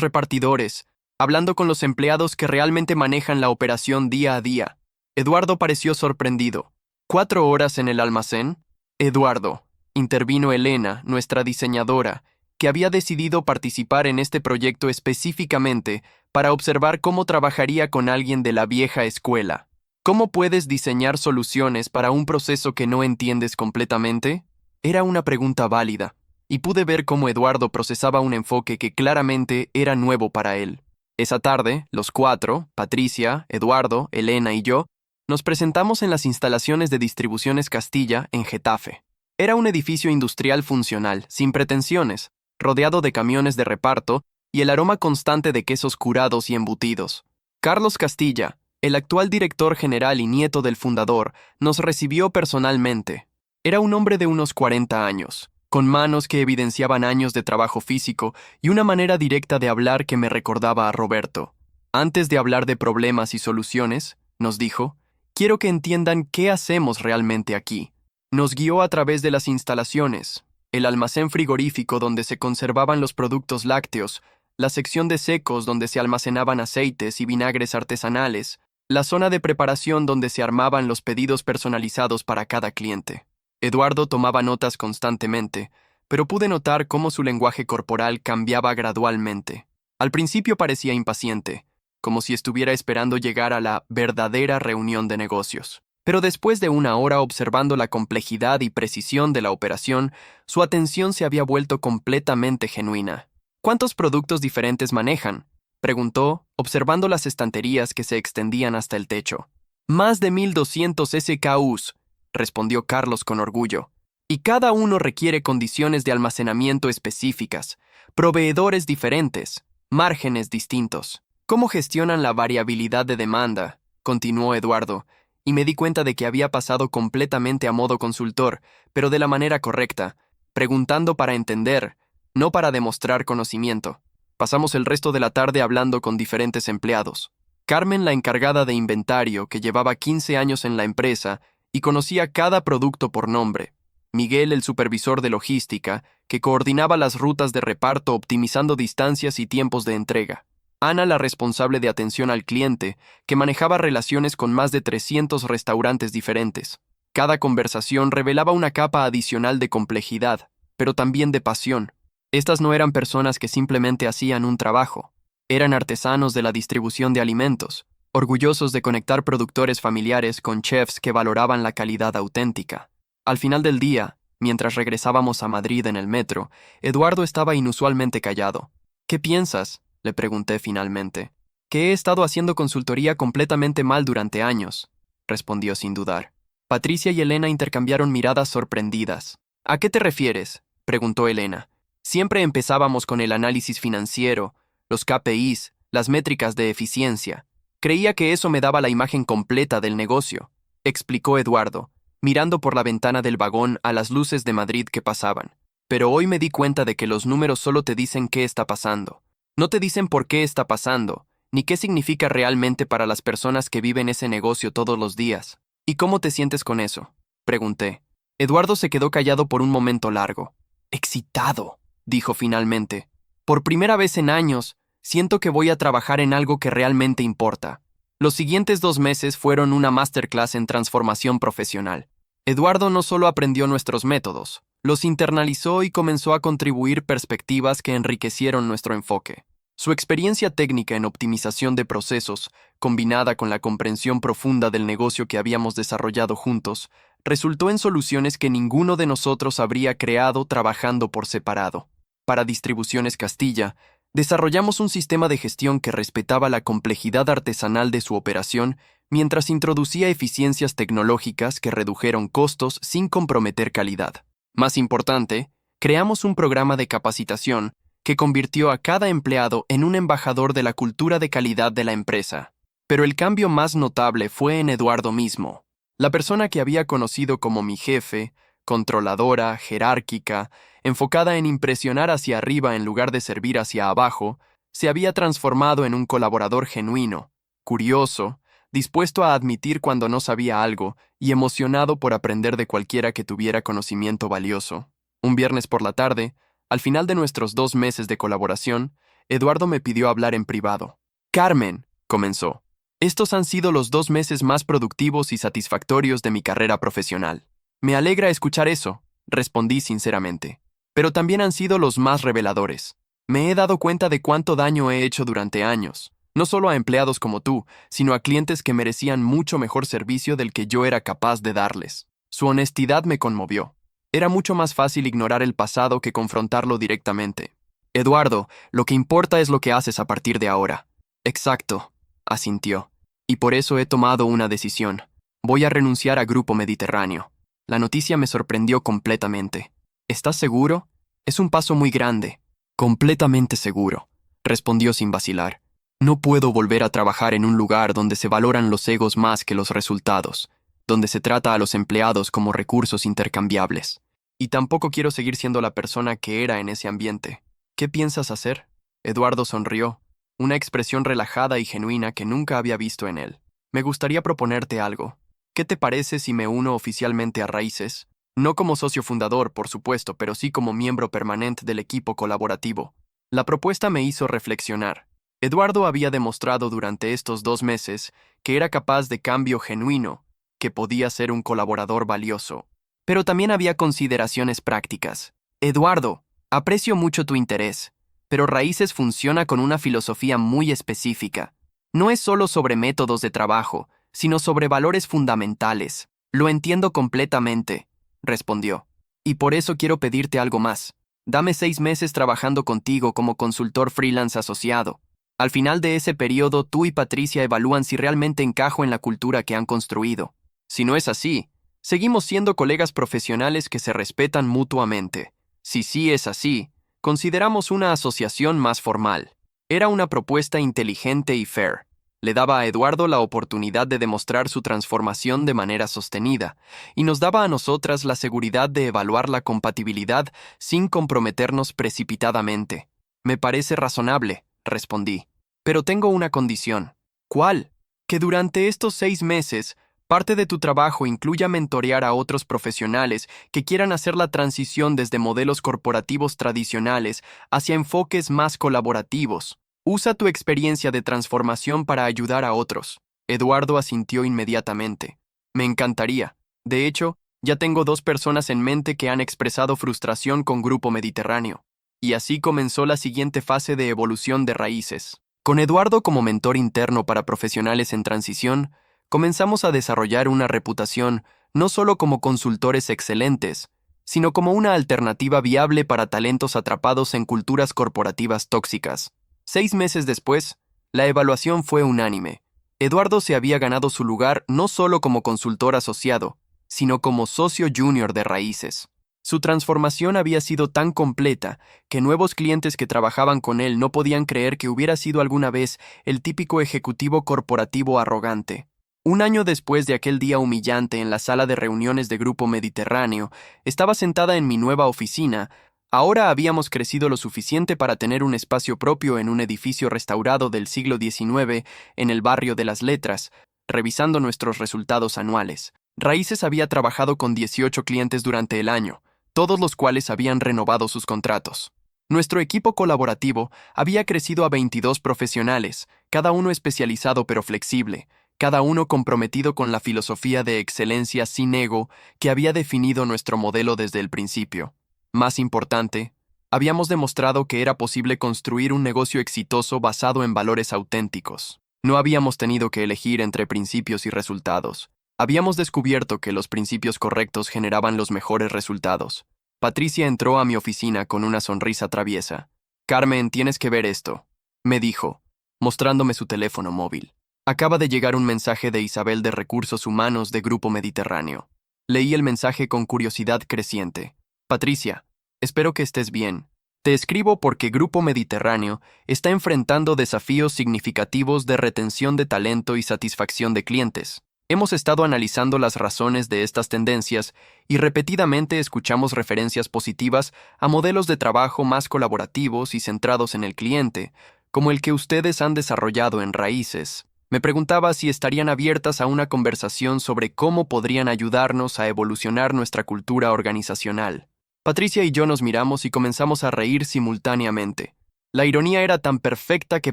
repartidores, hablando con los empleados que realmente manejan la operación día a día. Eduardo pareció sorprendido. ¿4 horas en el almacén? Eduardo, intervino Elena, nuestra diseñadora, que había decidido participar en este proyecto específicamente para observar cómo trabajaría con alguien de la vieja escuela. ¿Cómo puedes diseñar soluciones para un proceso que no entiendes completamente? Era una pregunta válida, y pude ver cómo Eduardo procesaba un enfoque que claramente era nuevo para él. Esa tarde, los 4, Patricia, Eduardo, Elena y yo, nos presentamos en las instalaciones de Distribuciones Castilla en Getafe. Era un edificio industrial funcional, sin pretensiones, rodeado de camiones de reparto y el aroma constante de quesos curados y embutidos. Carlos Castilla, el actual director general y nieto del fundador, nos recibió personalmente. Era un hombre de unos 40 años, con manos que evidenciaban años de trabajo físico y una manera directa de hablar que me recordaba a Roberto. Antes de hablar de problemas y soluciones, nos dijo, quiero que entiendan qué hacemos realmente aquí. Nos guió a través de las instalaciones, el almacén frigorífico donde se conservaban los productos lácteos, la sección de secos donde se almacenaban aceites y vinagres artesanales, la zona de preparación donde se armaban los pedidos personalizados para cada cliente. Eduardo tomaba notas constantemente, pero pude notar cómo su lenguaje corporal cambiaba gradualmente. Al principio parecía impaciente, como si estuviera esperando llegar a la verdadera reunión de negocios. Pero después de una hora observando la complejidad y precisión de la operación, su atención se había vuelto completamente genuina. ¿Cuántos productos diferentes manejan?, preguntó, observando las estanterías que se extendían hasta el techo. Más de 1200 SKUs, respondió Carlos con orgullo, y cada uno requiere condiciones de almacenamiento específicas, proveedores diferentes, márgenes distintos. ¿Cómo gestionan la variabilidad de demanda?, continuó Eduardo, y me di cuenta de que había pasado completamente a modo consultor, pero de la manera correcta, preguntando para entender, no para demostrar conocimiento. Pasamos el resto de la tarde hablando con diferentes empleados. Carmen, la encargada de inventario, que llevaba 15 años en la empresa y conocía cada producto por nombre. Miguel, el supervisor de logística, que coordinaba las rutas de reparto optimizando distancias y tiempos de entrega. Ana, la responsable de atención al cliente, que manejaba relaciones con más de 300 restaurantes diferentes. Cada conversación revelaba una capa adicional de complejidad, pero también de pasión. Estas no eran personas que simplemente hacían un trabajo. Eran artesanos de la distribución de alimentos, orgullosos de conectar productores familiares con chefs que valoraban la calidad auténtica. Al final del día, mientras regresábamos a Madrid en el metro, Eduardo estaba inusualmente callado. ¿Qué piensas?, le pregunté finalmente. Que he estado haciendo consultoría completamente mal durante años, respondió sin dudar. Patricia y Elena intercambiaron miradas sorprendidas. ¿A qué te refieres?, preguntó Elena. Siempre empezábamos con el análisis financiero, los KPIs, las métricas de eficiencia. Creía que eso me daba la imagen completa del negocio, explicó Eduardo, mirando por la ventana del vagón a las luces de Madrid que pasaban. Pero hoy me di cuenta de que los números solo te dicen qué está pasando. No te dicen por qué está pasando, ni qué significa realmente para las personas que viven ese negocio todos los días. ¿Y cómo te sientes con eso?, pregunté. Eduardo se quedó callado por un momento largo. Excitado, dijo finalmente. Por primera vez en años, siento que voy a trabajar en algo que realmente importa. Los siguientes 2 meses fueron una masterclass en transformación profesional. Eduardo no solo aprendió nuestros métodos, los internalizó y comenzó a contribuir perspectivas que enriquecieron nuestro enfoque. Su experiencia técnica en optimización de procesos, combinada con la comprensión profunda del negocio que habíamos desarrollado juntos, resultó en soluciones que ninguno de nosotros habría creado trabajando por separado. Para Distribuciones Castilla, desarrollamos un sistema de gestión que respetaba la complejidad artesanal de su operación mientras introducía eficiencias tecnológicas que redujeron costos sin comprometer calidad. Más importante, creamos un programa de capacitación que convirtió a cada empleado en un embajador de la cultura de calidad de la empresa. Pero el cambio más notable fue en Eduardo mismo. La persona que había conocido como mi jefe, controladora, jerárquica, enfocada en impresionar hacia arriba en lugar de servir hacia abajo, se había transformado en un colaborador genuino, curioso, dispuesto a admitir cuando no sabía algo y emocionado por aprender de cualquiera que tuviera conocimiento valioso. Un viernes por la tarde, al final de nuestros 2 meses de colaboración, Eduardo me pidió hablar en privado. «Carmen», comenzó, «estos han sido los 2 meses más productivos y satisfactorios de mi carrera profesional». «Me alegra escuchar eso», respondí sinceramente. «Pero también han sido los más reveladores. Me he dado cuenta de cuánto daño he hecho durante años. No solo a empleados como tú, sino a clientes que merecían mucho mejor servicio del que yo era capaz de darles». Su honestidad me conmovió. Era mucho más fácil ignorar el pasado que confrontarlo directamente. «Eduardo, lo que importa es lo que haces a partir de ahora». «Exacto», asintió. «Y por eso he tomado una decisión. Voy a renunciar a Grupo Mediterráneo». La noticia me sorprendió completamente. «¿Estás seguro? Es un paso muy grande». «Completamente seguro», respondió sin vacilar. «No puedo volver a trabajar en un lugar donde se valoran los egos más que los resultados, donde se trata a los empleados como recursos intercambiables. Y tampoco quiero seguir siendo la persona que era en ese ambiente». «¿Qué piensas hacer?». Eduardo sonrió, una expresión relajada y genuina que nunca había visto en él. «Me gustaría proponerte algo. ¿Qué te parece si me uno oficialmente a Raíces? No como socio fundador, por supuesto, pero sí como miembro permanente del equipo colaborativo». La propuesta me hizo reflexionar. Eduardo había demostrado durante estos 2 meses que era capaz de cambio genuino, que podía ser un colaborador valioso. Pero también había consideraciones prácticas. «Eduardo, aprecio mucho tu interés, pero Raíces funciona con una filosofía muy específica. No es solo sobre métodos de trabajo, sino sobre valores fundamentales». «Lo entiendo completamente», respondió. «Y por eso quiero pedirte algo más. Dame 6 meses trabajando contigo como consultor freelance asociado. Al final de ese periodo, tú y Patricia evalúan si realmente encajo en la cultura que han construido. Si no es así, seguimos siendo colegas profesionales que se respetan mutuamente. Si sí es así, consideramos una asociación más formal». Era una propuesta inteligente y fair. Le daba a Eduardo la oportunidad de demostrar su transformación de manera sostenida, y nos daba a nosotras la seguridad de evaluar la compatibilidad sin comprometernos precipitadamente. «Me parece razonable», respondí. «Pero tengo una condición». «¿Cuál?». «Que durante estos 6 meses, parte de tu trabajo incluya mentorear a otros profesionales que quieran hacer la transición desde modelos corporativos tradicionales hacia enfoques más colaborativos. Usa tu experiencia de transformación para ayudar a otros». Eduardo asintió inmediatamente. «Me encantaría. De hecho, ya tengo 2 personas en mente que han expresado frustración con Grupo Mediterráneo». Y así comenzó la siguiente fase de evolución de Raíces. Con Eduardo como mentor interno para profesionales en transición, comenzamos a desarrollar una reputación no solo como consultores excelentes, sino como una alternativa viable para talentos atrapados en culturas corporativas tóxicas. 6 meses después, la evaluación fue unánime. Eduardo se había ganado su lugar no solo como consultor asociado, sino como socio junior de Raíces. Su transformación había sido tan completa que nuevos clientes que trabajaban con él no podían creer que hubiera sido alguna vez el típico ejecutivo corporativo arrogante. Un año después de aquel día humillante en la sala de reuniones de Grupo Mediterráneo, estaba sentada en mi nueva oficina. Ahora habíamos crecido lo suficiente para tener un espacio propio en un edificio restaurado del siglo XIX en el barrio de las Letras, revisando nuestros resultados anuales. Raíces había trabajado con 18 clientes durante el año, todos los cuales habían renovado sus contratos. Nuestro equipo colaborativo había crecido a 22 profesionales, cada uno especializado pero flexible, cada uno comprometido con la filosofía de excelencia sin ego que había definido nuestro modelo desde el principio. Más importante, habíamos demostrado que era posible construir un negocio exitoso basado en valores auténticos. No habíamos tenido que elegir entre principios y resultados. Habíamos descubierto que los principios correctos generaban los mejores resultados. Patricia entró a mi oficina con una sonrisa traviesa. «Carmen, tienes que ver esto», me dijo, mostrándome su teléfono móvil. Acaba de llegar un mensaje de Isabel de Recursos Humanos de Grupo Mediterráneo. Leí el mensaje con curiosidad creciente. «Patricia, espero que estés bien. Te escribo porque Grupo Mediterráneo está enfrentando desafíos significativos de retención de talento y satisfacción de clientes. Hemos estado analizando las razones de estas tendencias y repetidamente escuchamos referencias positivas a modelos de trabajo más colaborativos y centrados en el cliente, como el que ustedes han desarrollado en Raíces. Me preguntaba si estarían abiertas a una conversación sobre cómo podrían ayudarnos a evolucionar nuestra cultura organizacional». Patricia y yo nos miramos y comenzamos a reír simultáneamente. La ironía era tan perfecta que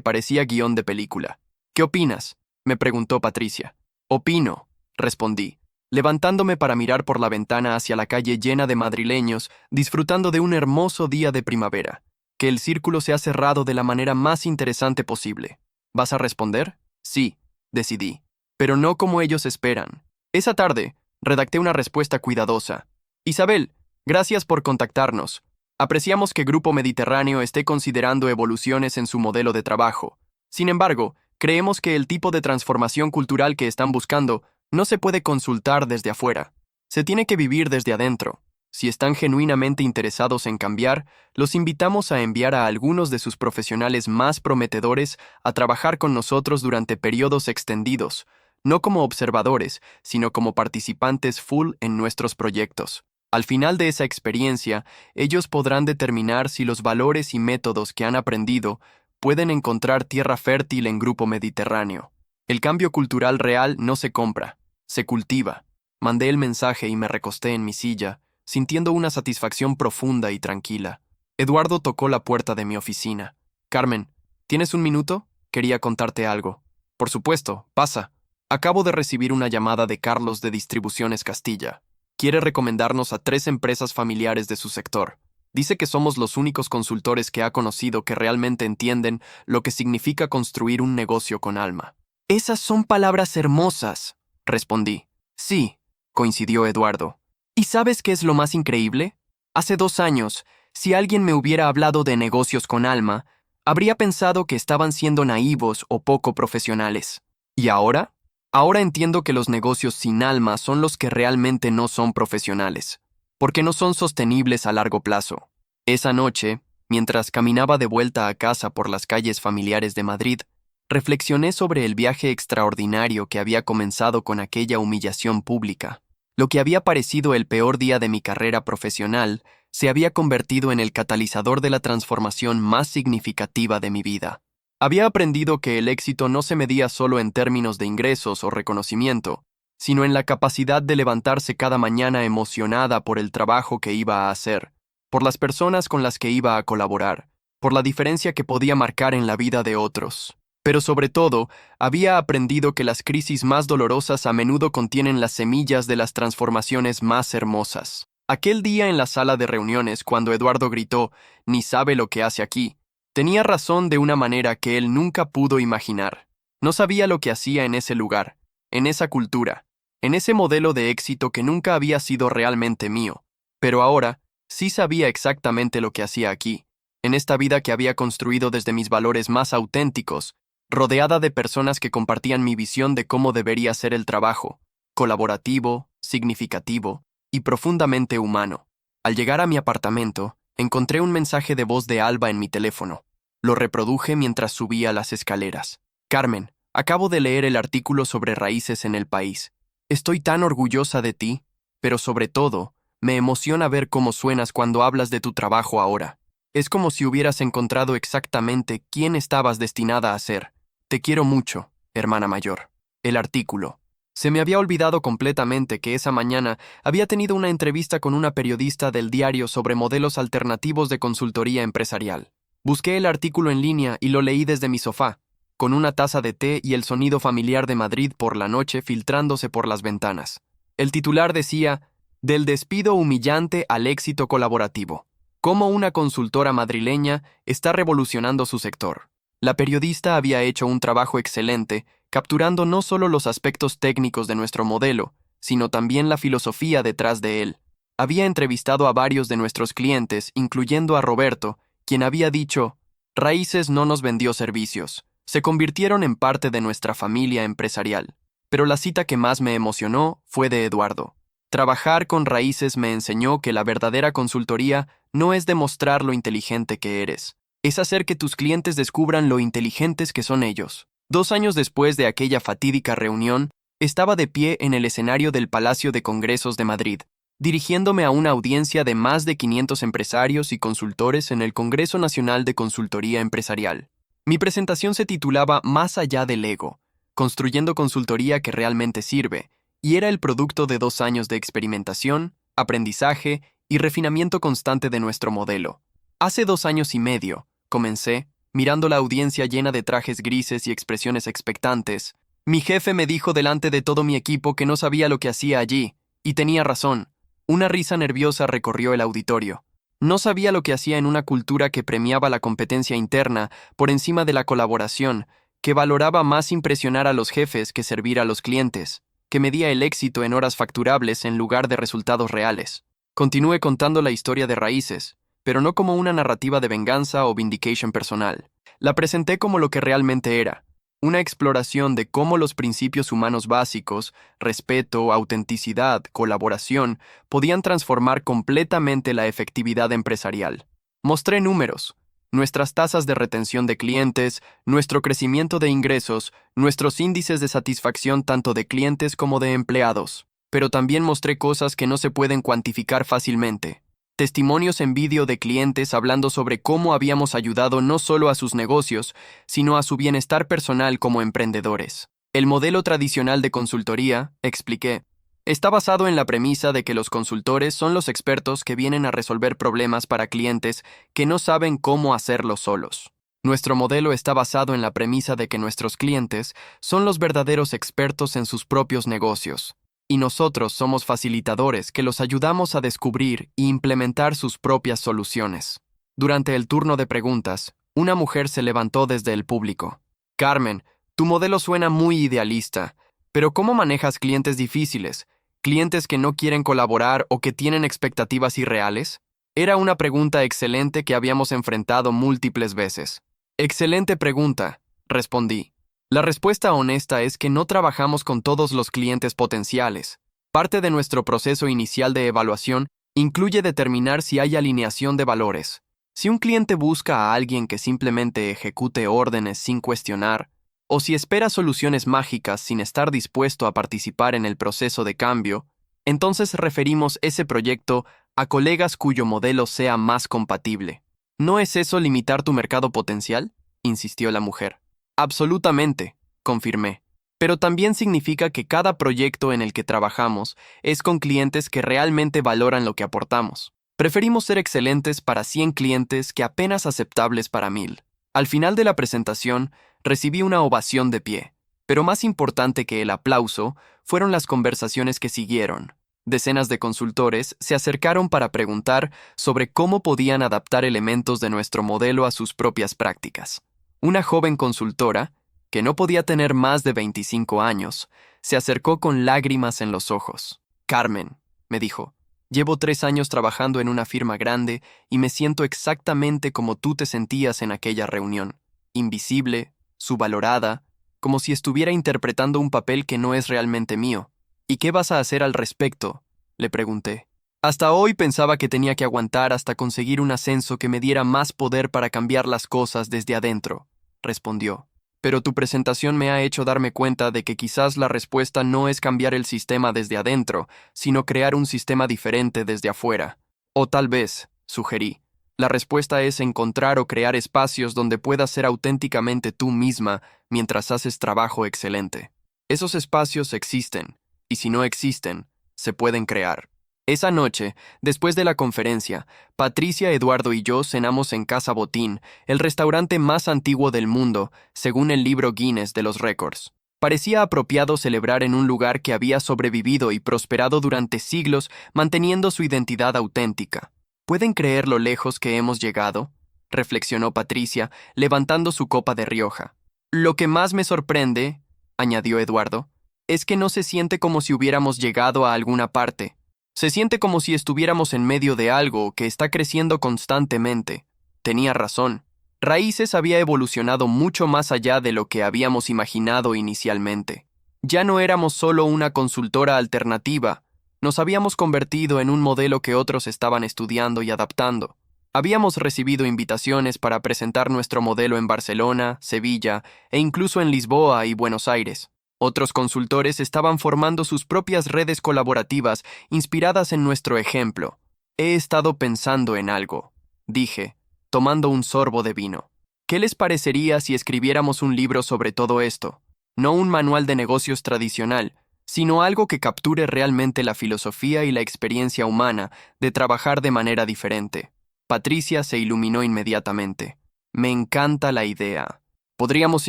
parecía guión de película. «¿Qué opinas?», me preguntó Patricia. «Opino», respondí, levantándome para mirar por la ventana hacia la calle llena de madrileños, disfrutando de un hermoso día de primavera, que el círculo se ha cerrado de la manera más interesante posible. «¿Vas a responder?». «Sí», decidí, pero no como ellos esperan. Esa tarde, redacté una respuesta cuidadosa. «Isabel, gracias por contactarnos. Apreciamos que Grupo Mediterráneo esté considerando evoluciones en su modelo de trabajo. Sin embargo, creemos que el tipo de transformación cultural que están buscando no se puede consultar desde afuera. Se tiene que vivir desde adentro. Si están genuinamente interesados en cambiar, los invitamos a enviar a algunos de sus profesionales más prometedores a trabajar con nosotros durante periodos extendidos, no como observadores, sino como participantes full en nuestros proyectos. Al final de esa experiencia, ellos podrán determinar si los valores y métodos que han aprendido pueden encontrar tierra fértil en Grupo Mediterráneo. El cambio cultural real no se compra, se cultiva». Mandé el mensaje y me recosté en mi silla, sintiendo una satisfacción profunda y tranquila. Eduardo tocó la puerta de mi oficina. «Carmen, ¿tienes un minuto? Quería contarte algo». «Por supuesto, pasa. Acabo de recibir una llamada de Carlos de Distribuciones Castilla. Quiere recomendarnos a 3 empresas familiares de su sector. Dice que somos los únicos consultores que ha conocido que realmente entienden lo que significa construir un negocio con alma». «Esas son palabras hermosas», respondí. «Sí», coincidió Eduardo. «¿Y sabes qué es lo más increíble? Hace 2 años, si alguien me hubiera hablado de negocios con alma, habría pensado que estaban siendo naivos o poco profesionales. ¿Y ahora? Ahora entiendo que los negocios sin alma son los que realmente no son profesionales, porque no son sostenibles a largo plazo». Esa noche, mientras caminaba de vuelta a casa por las calles familiares de Madrid, reflexioné sobre el viaje extraordinario que había comenzado con aquella humillación pública. Lo que había parecido el peor día de mi carrera profesional se había convertido en el catalizador de la transformación más significativa de mi vida. Había aprendido que el éxito no se medía solo en términos de ingresos o reconocimiento, sino en la capacidad de levantarse cada mañana emocionada por el trabajo que iba a hacer, por las personas con las que iba a colaborar, por la diferencia que podía marcar en la vida de otros. Pero sobre todo, había aprendido que las crisis más dolorosas a menudo contienen las semillas de las transformaciones más hermosas. Aquel día en la sala de reuniones, cuando Eduardo gritó, «Ni sabe lo que hace aquí», tenía razón de una manera que él nunca pudo imaginar. No sabía lo que hacía en ese lugar, en esa cultura, en ese modelo de éxito que nunca había sido realmente mío. Pero ahora, sí sabía exactamente lo que hacía aquí, en esta vida que había construido desde mis valores más auténticos, rodeada de personas que compartían mi visión de cómo debería ser el trabajo, colaborativo, significativo y profundamente humano. Al llegar a mi apartamento, encontré un mensaje de voz de Alba en mi teléfono. Lo reproduje mientras subía las escaleras. Carmen, acabo de leer el artículo sobre raíces en El País. Estoy tan orgullosa de ti, pero sobre todo, me emociona ver cómo suenas cuando hablas de tu trabajo ahora. Es como si hubieras encontrado exactamente quién estabas destinada a ser. Te quiero mucho, hermana mayor. El artículo. Se me había olvidado completamente que esa mañana había tenido una entrevista con una periodista del diario sobre modelos alternativos de consultoría empresarial. Busqué el artículo en línea y lo leí desde mi sofá, con una taza de té y el sonido familiar de Madrid por la noche filtrándose por las ventanas. El titular decía, «Del despido humillante al éxito colaborativo. Cómo una consultora madrileña está revolucionando su sector». La periodista había hecho un trabajo excelente, capturando no solo los aspectos técnicos de nuestro modelo, sino también la filosofía detrás de él. Había entrevistado a varios de nuestros clientes, incluyendo a Roberto, quien había dicho, «Raíces no nos vendió servicios, se convirtieron en parte de nuestra familia empresarial». Pero la cita que más me emocionó fue de Eduardo. Trabajar con Raíces me enseñó que la verdadera consultoría no es demostrar lo inteligente que eres, es hacer que tus clientes descubran lo inteligentes que son ellos. 2 años después de aquella fatídica reunión, estaba de pie en el escenario del Palacio de Congresos de Madrid, dirigiéndome a una audiencia de más de 500 empresarios y consultores en el Congreso Nacional de Consultoría Empresarial. Mi presentación se titulaba Más allá del ego, construyendo consultoría que realmente sirve, y era el producto de 2 años de experimentación, aprendizaje y refinamiento constante de nuestro modelo. Hace 2 años y medio, comencé, mirando la audiencia llena de trajes grises y expresiones expectantes. Mi jefe me dijo delante de todo mi equipo que no sabía lo que hacía allí, y tenía razón. Una risa nerviosa recorrió el auditorio. No sabía lo que hacía en una cultura que premiaba la competencia interna por encima de la colaboración, que valoraba más impresionar a los jefes que servir a los clientes, que medía el éxito en horas facturables en lugar de resultados reales. Continué contando la historia de Raíces, pero no como una narrativa de venganza o vindication personal. La presenté como lo que realmente era, una exploración de cómo los principios humanos básicos, respeto, autenticidad, colaboración, podían transformar completamente la efectividad empresarial. Mostré números, nuestras tasas de retención de clientes, nuestro crecimiento de ingresos, nuestros índices de satisfacción tanto de clientes como de empleados, pero también mostré cosas que no se pueden cuantificar fácilmente. Testimonios en vídeo de clientes hablando sobre cómo habíamos ayudado no solo a sus negocios, sino a su bienestar personal como emprendedores. El modelo tradicional de consultoría, expliqué, está basado en la premisa de que los consultores son los expertos que vienen a resolver problemas para clientes que no saben cómo hacerlo solos. Nuestro modelo está basado en la premisa de que nuestros clientes son los verdaderos expertos en sus propios negocios, y nosotros somos facilitadores que los ayudamos a descubrir e implementar sus propias soluciones. Durante el turno de preguntas, una mujer se levantó desde el público. Carmen, tu modelo suena muy idealista, pero ¿cómo manejas clientes difíciles? ¿Clientes que no quieren colaborar o que tienen expectativas irreales? Era una pregunta excelente que habíamos enfrentado múltiples veces. Excelente pregunta, respondí. La respuesta honesta es que no trabajamos con todos los clientes potenciales. Parte de nuestro proceso inicial de evaluación incluye determinar si hay alineación de valores. Si un cliente busca a alguien que simplemente ejecute órdenes sin cuestionar, o si espera soluciones mágicas sin estar dispuesto a participar en el proceso de cambio, entonces referimos ese proyecto a colegas cuyo modelo sea más compatible. ¿No es eso limitar tu mercado potencial?, insistió la mujer. Absolutamente, confirmé. Pero también significa que cada proyecto en el que trabajamos es con clientes que realmente valoran lo que aportamos. Preferimos ser excelentes para 100 clientes que apenas aceptables para 1000. Al final de la presentación, recibí una ovación de pie, pero más importante que el aplauso fueron las conversaciones que siguieron. Decenas de consultores se acercaron para preguntar sobre cómo podían adaptar elementos de nuestro modelo a sus propias prácticas. Una joven consultora, que no podía tener más de 25 años, se acercó con lágrimas en los ojos. Carmen, me dijo, llevo 3 años trabajando en una firma grande y me siento exactamente como tú te sentías en aquella reunión. Invisible, subvalorada, como si estuviera interpretando un papel que no es realmente mío. ¿Y qué vas a hacer al respecto?, le pregunté. Hasta hoy pensaba que tenía que aguantar hasta conseguir un ascenso que me diera más poder para cambiar las cosas desde adentro, respondió. Pero tu presentación me ha hecho darme cuenta de que quizás la respuesta no es cambiar el sistema desde adentro, sino crear un sistema diferente desde afuera. O tal vez, sugerí, la respuesta es encontrar o crear espacios donde puedas ser auténticamente tú misma mientras haces trabajo excelente. Esos espacios existen, y si no existen, se pueden crear. Esa noche, después de la conferencia, Patricia, Eduardo y yo cenamos en Casa Botín, el restaurante más antiguo del mundo, según el libro Guinness de los récords. Parecía apropiado celebrar en un lugar que había sobrevivido y prosperado durante siglos, manteniendo su identidad auténtica. ¿Pueden creer lo lejos que hemos llegado?, reflexionó Patricia, levantando su copa de Rioja. Lo que más me sorprende, añadió Eduardo, es que no se siente como si hubiéramos llegado a alguna parte. Se siente como si estuviéramos en medio de algo que está creciendo constantemente. Tenía razón. Raíces había evolucionado mucho más allá de lo que habíamos imaginado inicialmente. Ya no éramos solo una consultora alternativa, nos habíamos convertido en un modelo que otros estaban estudiando y adaptando. Habíamos recibido invitaciones para presentar nuestro modelo en Barcelona, Sevilla e incluso en Lisboa y Buenos Aires. Otros consultores estaban formando sus propias redes colaborativas inspiradas en nuestro ejemplo. He estado pensando en algo, dije, tomando un sorbo de vino. ¿Qué les parecería si escribiéramos un libro sobre todo esto? No un manual de negocios tradicional, sino algo que capture realmente la filosofía y la experiencia humana de trabajar de manera diferente. Patricia se iluminó inmediatamente. Me encanta la idea. Podríamos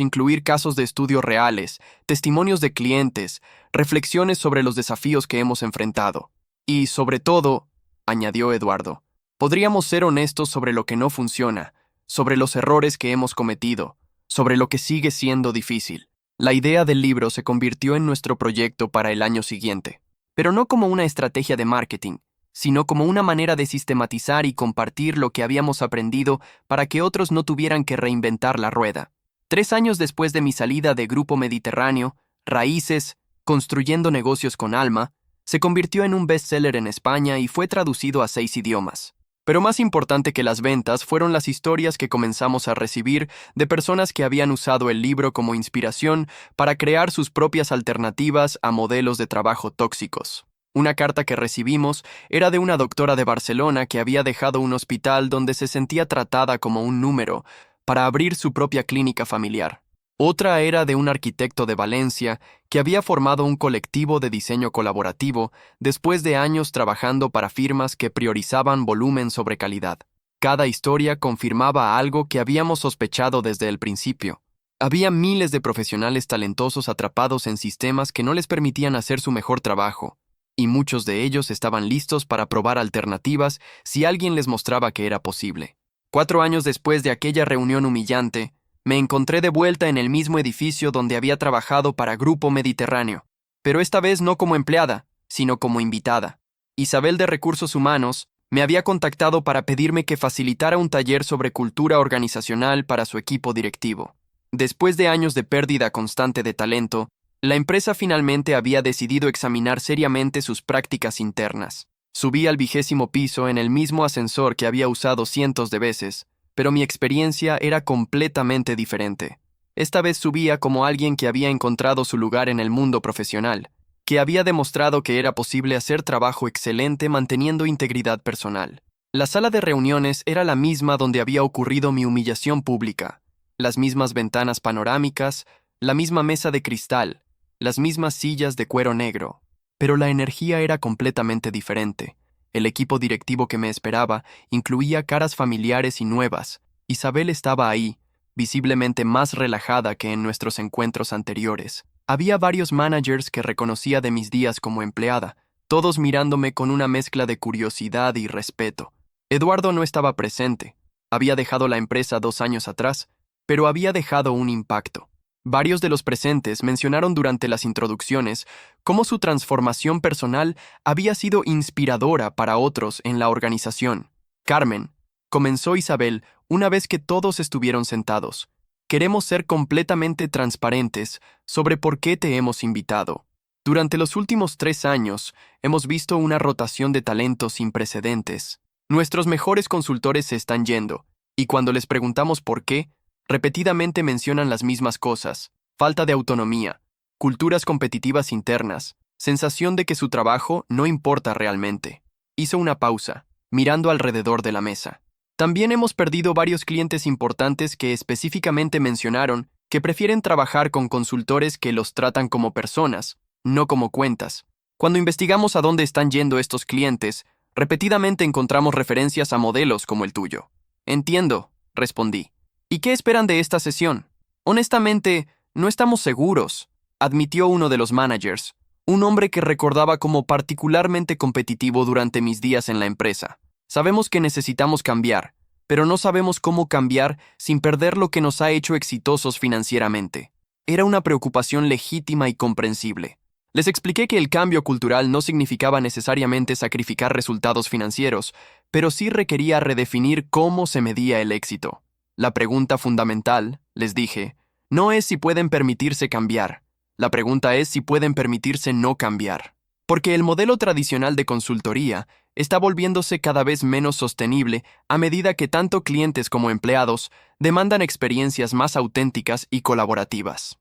incluir casos de estudio reales, testimonios de clientes, reflexiones sobre los desafíos que hemos enfrentado. Y, sobre todo, añadió Eduardo, podríamos ser honestos sobre lo que no funciona, sobre los errores que hemos cometido, sobre lo que sigue siendo difícil. La idea del libro se convirtió en nuestro proyecto para el año siguiente, pero no como una estrategia de marketing, sino como una manera de sistematizar y compartir lo que habíamos aprendido para que otros no tuvieran que reinventar la rueda. 3 años después de mi salida de Grupo Mediterráneo, Raíces, Construyendo negocios con alma, se convirtió en un bestseller en España y fue traducido a 6 idiomas. Pero más importante que las ventas fueron las historias que comenzamos a recibir de personas que habían usado el libro como inspiración para crear sus propias alternativas a modelos de trabajo tóxicos. Una carta que recibimos era de una doctora de Barcelona que había dejado un hospital donde se sentía tratada como un número, para abrir su propia clínica familiar. Otra era de un arquitecto de Valencia que había formado un colectivo de diseño colaborativo después de años trabajando para firmas que priorizaban volumen sobre calidad. Cada historia confirmaba algo que habíamos sospechado desde el principio. Había miles de profesionales talentosos atrapados en sistemas que no les permitían hacer su mejor trabajo, y muchos de ellos estaban listos para probar alternativas si alguien les mostraba que era posible. 4 años después de aquella reunión humillante, me encontré de vuelta en el mismo edificio donde había trabajado para Grupo Mediterráneo, pero esta vez no como empleada, sino como invitada. Isabel de Recursos Humanos me había contactado para pedirme que facilitara un taller sobre cultura organizacional para su equipo directivo. Después de años de pérdida constante de talento, la empresa finalmente había decidido examinar seriamente sus prácticas internas. Subí al 20º piso en el mismo ascensor que había usado cientos de veces, pero mi experiencia era completamente diferente. Esta vez subía como alguien que había encontrado su lugar en el mundo profesional, que había demostrado que era posible hacer trabajo excelente manteniendo integridad personal. La sala de reuniones era la misma donde había ocurrido mi humillación pública, las mismas ventanas panorámicas, la misma mesa de cristal, las mismas sillas de cuero negro. Pero la energía era completamente diferente. El equipo directivo que me esperaba incluía caras familiares y nuevas. Isabel estaba ahí, visiblemente más relajada que en nuestros encuentros anteriores. Había varios managers que reconocía de mis días como empleada, todos mirándome con una mezcla de curiosidad y respeto. Eduardo no estaba presente. Había dejado la empresa 2 años atrás, pero había dejado un impacto. Varios de los presentes mencionaron durante las introducciones cómo su transformación personal había sido inspiradora para otros en la organización. Carmen, comenzó Isabel una vez que todos estuvieron sentados. Queremos ser completamente transparentes sobre por qué te hemos invitado. Durante los últimos 3 años, hemos visto una rotación de talentos sin precedentes. Nuestros mejores consultores se están yendo, y cuando les preguntamos por qué, repetidamente mencionan las mismas cosas: falta de autonomía, culturas competitivas internas, sensación de que su trabajo no importa realmente. Hizo una pausa, mirando alrededor de la mesa. También hemos perdido varios clientes importantes que específicamente mencionaron que prefieren trabajar con consultores que los tratan como personas, no como cuentas. Cuando investigamos a dónde están yendo estos clientes, repetidamente encontramos referencias a modelos como el tuyo. Entiendo, respondí. ¿Y qué esperan de esta sesión? Honestamente, no estamos seguros, admitió uno de los managers, un hombre que recordaba como particularmente competitivo durante mis días en la empresa. Sabemos que necesitamos cambiar, pero no sabemos cómo cambiar sin perder lo que nos ha hecho exitosos financieramente. Era una preocupación legítima y comprensible. Les expliqué que el cambio cultural no significaba necesariamente sacrificar resultados financieros, pero sí requería redefinir cómo se medía el éxito. La pregunta fundamental, les dije, no es si pueden permitirse cambiar. La pregunta es si pueden permitirse no cambiar. Porque el modelo tradicional de consultoría está volviéndose cada vez menos sostenible a medida que tanto clientes como empleados demandan experiencias más auténticas y colaborativas.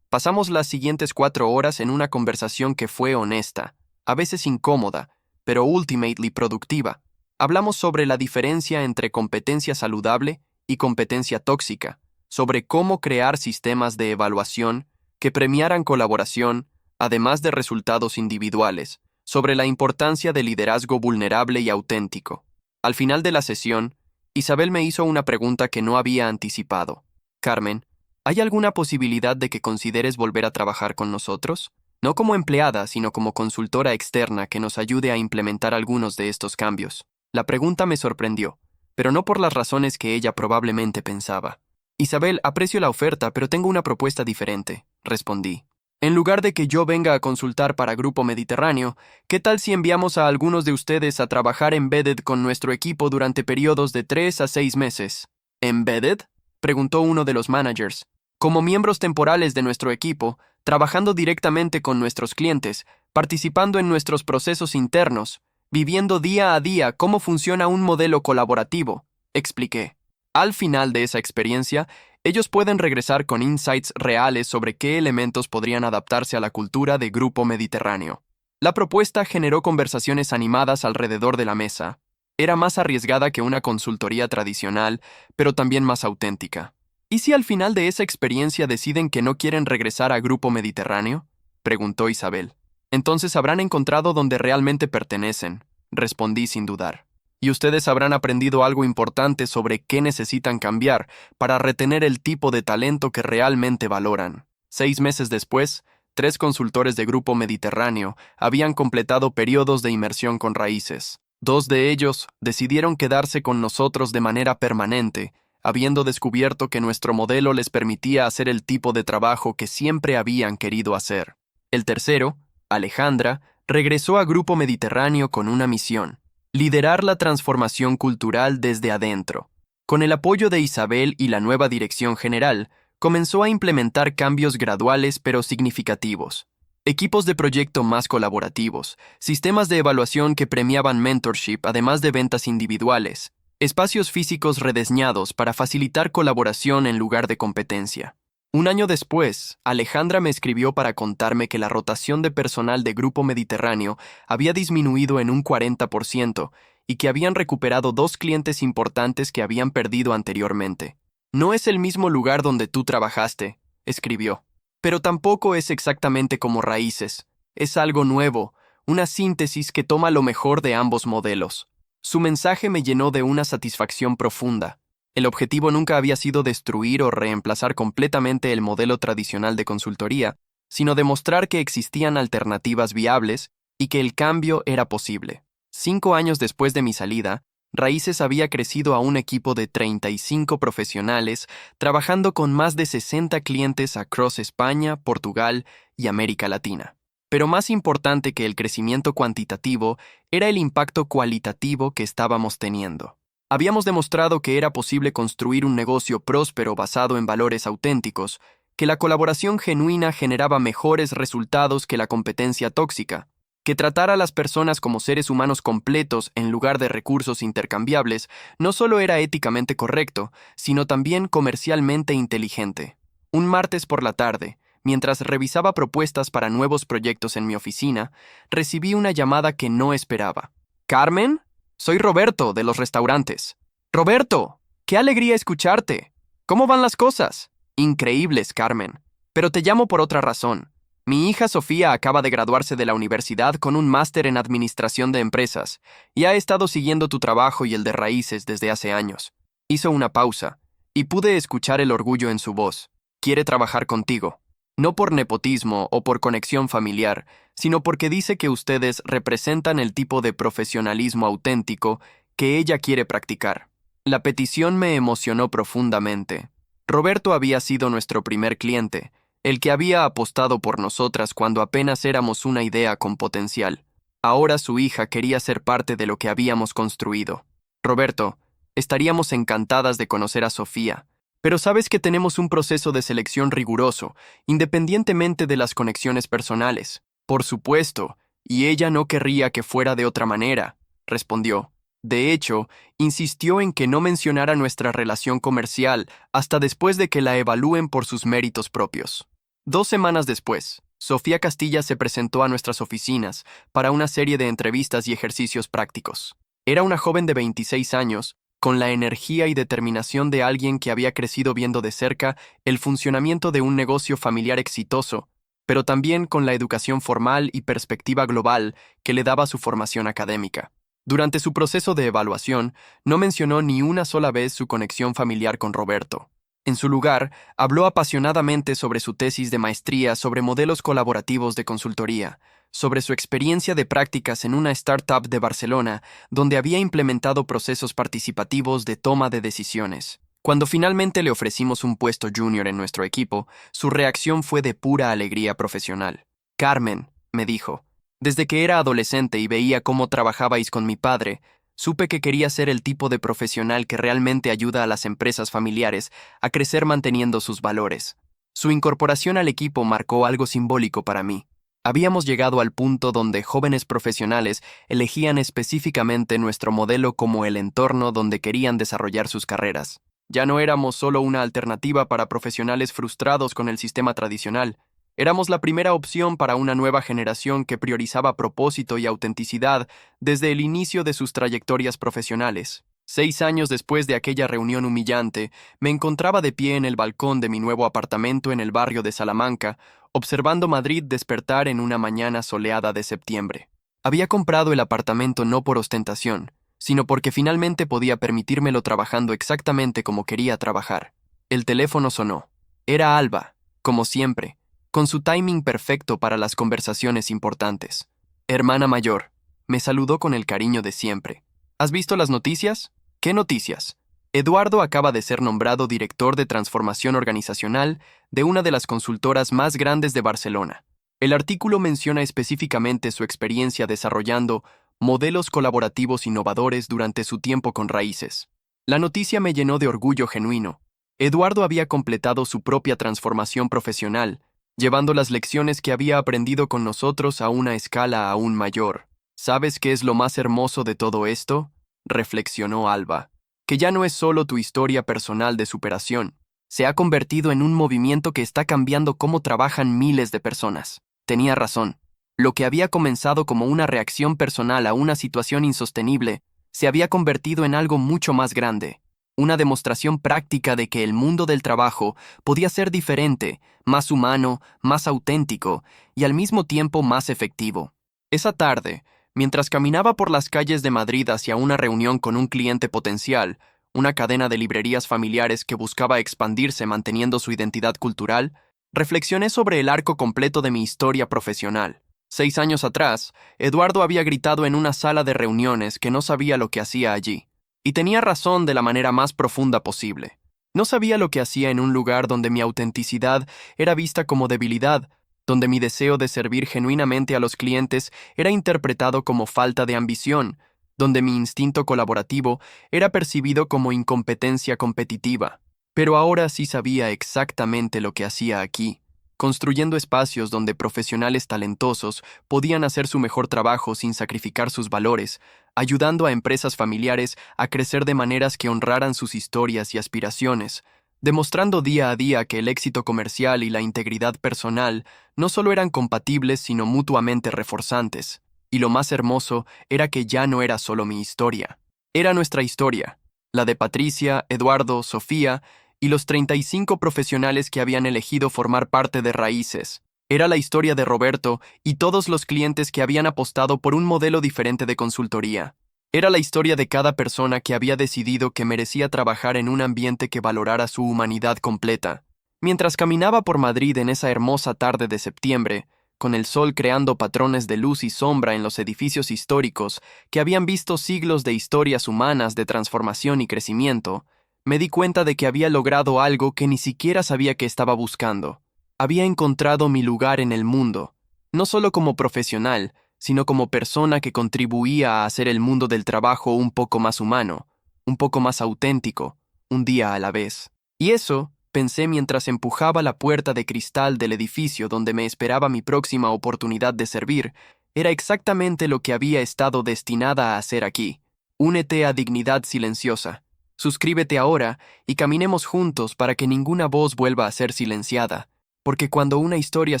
Pasamos las siguientes 4 horas en una conversación que fue honesta, a veces incómoda, pero ultimately productiva. Hablamos sobre la diferencia entre competencia saludable y competencia tóxica, sobre cómo crear sistemas de evaluación que premiaran colaboración, además de resultados individuales, sobre la importancia del liderazgo vulnerable y auténtico. Al final de la sesión, Isabel me hizo una pregunta que no había anticipado. Carmen, ¿hay alguna posibilidad de que consideres volver a trabajar con nosotros? No como empleada, sino como consultora externa que nos ayude a implementar algunos de estos cambios. La pregunta me sorprendió, pero no por las razones que ella probablemente pensaba. Isabel, aprecio la oferta, pero tengo una propuesta diferente, respondí. En lugar de que yo venga a consultar para Grupo Mediterráneo, ¿qué tal si enviamos a algunos de ustedes a trabajar embedded con nuestro equipo durante periodos de 3 a 6 meses? ¿Embedded?, preguntó uno de los managers. Como miembros temporales de nuestro equipo, trabajando directamente con nuestros clientes, participando en nuestros procesos internos, viviendo día a día cómo funciona un modelo colaborativo, expliqué. Al final de esa experiencia, ellos pueden regresar con insights reales sobre qué elementos podrían adaptarse a la cultura de Grupo Mediterráneo. La propuesta generó conversaciones animadas alrededor de la mesa. Era más arriesgada que una consultoría tradicional, pero también más auténtica. ¿Y si al final de esa experiencia deciden que no quieren regresar a Grupo Mediterráneo?, preguntó Isabel. Entonces habrán encontrado donde realmente pertenecen, respondí sin dudar. Y ustedes habrán aprendido algo importante sobre qué necesitan cambiar para retener el tipo de talento que realmente valoran. 6 meses después, 3 consultores de Grupo Mediterráneo habían completado periodos de inmersión con Raíces. 2 de ellos decidieron quedarse con nosotros de manera permanente, habiendo descubierto que nuestro modelo les permitía hacer el tipo de trabajo que siempre habían querido hacer. El tercero, Alejandra, regresó a Grupo Mediterráneo con una misión: liderar la transformación cultural desde adentro. Con el apoyo de Isabel y la nueva dirección general, comenzó a implementar cambios graduales pero significativos. Equipos de proyecto más colaborativos, sistemas de evaluación que premiaban mentorship además de ventas individuales, espacios físicos rediseñados para facilitar colaboración en lugar de competencia. Un año después, Alejandra me escribió para contarme que la rotación de personal de Grupo Mediterráneo había disminuido en un 40% y que habían recuperado 2 clientes importantes que habían perdido anteriormente. No es el mismo lugar donde tú trabajaste, escribió, pero tampoco es exactamente como Raíces. Es algo nuevo, una síntesis que toma lo mejor de ambos modelos. Su mensaje me llenó de una satisfacción profunda. El objetivo nunca había sido destruir o reemplazar completamente el modelo tradicional de consultoría, sino demostrar que existían alternativas viables y que el cambio era posible. 5 años después de mi salida, Raíces había crecido a un equipo de 35 profesionales, trabajando con más de 60 clientes across España, Portugal y América Latina. Pero más importante que el crecimiento cuantitativo era el impacto cualitativo que estábamos teniendo. Habíamos demostrado que era posible construir un negocio próspero basado en valores auténticos, que la colaboración genuina generaba mejores resultados que la competencia tóxica, que tratar a las personas como seres humanos completos en lugar de recursos intercambiables no solo era éticamente correcto, sino también comercialmente inteligente. Un martes por la tarde, mientras revisaba propuestas para nuevos proyectos en mi oficina, recibí una llamada que no esperaba. ¿Carmen? Soy Roberto, de los restaurantes. Roberto, qué alegría escucharte. ¿Cómo van las cosas? Increíbles, Carmen. Pero te llamo por otra razón. Mi hija Sofía acaba de graduarse de la universidad con un máster en administración de empresas y ha estado siguiendo tu trabajo y el de raíces desde hace años. Hizo una pausa y pude escuchar el orgullo en su voz. Quiere trabajar contigo. No por nepotismo o por conexión familiar, sino porque dice que ustedes representan el tipo de profesionalismo auténtico que ella quiere practicar. La petición me emocionó profundamente. Roberto había sido nuestro primer cliente, el que había apostado por nosotras cuando apenas éramos una idea con potencial. Ahora su hija quería ser parte de lo que habíamos construido. Roberto, estaríamos encantadas de conocer a Sofía, pero sabes que tenemos un proceso de selección riguroso, independientemente de las conexiones personales. Por supuesto, y ella no querría que fuera de otra manera, respondió. De hecho, insistió en que no mencionara nuestra relación comercial hasta después de que la evalúen por sus méritos propios. 2 semanas después, Sofía Castilla se presentó a nuestras oficinas para una serie de entrevistas y ejercicios prácticos. Era una joven de 26 años, con la energía y determinación de alguien que había crecido viendo de cerca el funcionamiento de un negocio familiar exitoso, pero también con la educación formal y perspectiva global que le daba su formación académica. Durante su proceso de evaluación, no mencionó ni una sola vez su conexión familiar con Roberto. En su lugar, habló apasionadamente sobre su tesis de maestría sobre modelos colaborativos de consultoría, sobre su experiencia de prácticas en una startup de Barcelona, donde había implementado procesos participativos de toma de decisiones. Cuando finalmente le ofrecimos un puesto junior en nuestro equipo, su reacción fue de pura alegría profesional. Carmen, me dijo, desde que era adolescente y veía cómo trabajabais con mi padre, supe que quería ser el tipo de profesional que realmente ayuda a las empresas familiares a crecer manteniendo sus valores. Su incorporación al equipo marcó algo simbólico para mí. Habíamos llegado al punto donde jóvenes profesionales elegían específicamente nuestro modelo como el entorno donde querían desarrollar sus carreras. Ya no éramos solo una alternativa para profesionales frustrados con el sistema tradicional. Éramos la primera opción para una nueva generación que priorizaba propósito y autenticidad desde el inicio de sus trayectorias profesionales. 6 años después de aquella reunión humillante, me encontraba de pie en el balcón de mi nuevo apartamento en el barrio de Salamanca, observando Madrid despertar en una mañana soleada de septiembre. Había comprado el apartamento no por ostentación, sino porque finalmente podía permitírmelo trabajando exactamente como quería trabajar. El teléfono sonó. Era Alba, como siempre, con su timing perfecto para las conversaciones importantes. Hermana mayor, me saludó con el cariño de siempre. ¿Has visto las noticias? ¿Qué noticias? Eduardo acaba de ser nombrado director de transformación organizacional de una de las consultoras más grandes de Barcelona. El artículo menciona específicamente su experiencia desarrollando modelos colaborativos innovadores durante su tiempo con Raíces. La noticia me llenó de orgullo genuino. Eduardo había completado su propia transformación profesional, llevando las lecciones que había aprendido con nosotros a una escala aún mayor. ¿Sabes qué es lo más hermoso de todo esto?, reflexionó Alba. Que ya no es solo tu historia personal de superación. Se ha convertido en un movimiento que está cambiando cómo trabajan miles de personas. Tenía razón. Lo que había comenzado como una reacción personal a una situación insostenible, se había convertido en algo mucho más grande. Una demostración práctica de que el mundo del trabajo podía ser diferente, más humano, más auténtico y al mismo tiempo más efectivo. Esa tarde, mientras caminaba por las calles de Madrid hacia una reunión con un cliente potencial, una cadena de librerías familiares que buscaba expandirse manteniendo su identidad cultural, reflexioné sobre el arco completo de mi historia profesional. 6 años atrás, Eduardo había gritado en una sala de reuniones que no sabía lo que hacía allí. Y tenía razón de la manera más profunda posible. No sabía lo que hacía en un lugar donde mi autenticidad era vista como debilidad, donde mi deseo de servir genuinamente a los clientes era interpretado como falta de ambición, donde mi instinto colaborativo era percibido como incompetencia competitiva. Pero ahora sí sabía exactamente lo que hacía aquí, construyendo espacios donde profesionales talentosos podían hacer su mejor trabajo sin sacrificar sus valores, ayudando a empresas familiares a crecer de maneras que honraran sus historias y aspiraciones, demostrando día a día que el éxito comercial y la integridad personal no solo eran compatibles, sino mutuamente reforzantes. Y lo más hermoso era que ya no era solo mi historia. Era nuestra historia, la de Patricia, Eduardo, Sofía y los 35 profesionales que habían elegido formar parte de Raíces. Era la historia de Roberto y todos los clientes que habían apostado por un modelo diferente de consultoría. Era la historia de cada persona que había decidido que merecía trabajar en un ambiente que valorara su humanidad completa. Mientras caminaba por Madrid en esa hermosa tarde de septiembre, con el sol creando patrones de luz y sombra en los edificios históricos que habían visto siglos de historias humanas de transformación y crecimiento, me di cuenta de que había logrado algo que ni siquiera sabía que estaba buscando. Había encontrado mi lugar en el mundo, no solo como profesional, sino como persona que contribuía a hacer el mundo del trabajo un poco más humano, un poco más auténtico, un día a la vez. Y eso, pensé mientras empujaba la puerta de cristal del edificio donde me esperaba mi próxima oportunidad de servir, era exactamente lo que había estado destinada a hacer aquí. Únete a Dignidad Silenciosa. Suscríbete ahora y caminemos juntos para que ninguna voz vuelva a ser silenciada, porque cuando una historia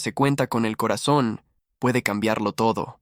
se cuenta con el corazón, puede cambiarlo todo.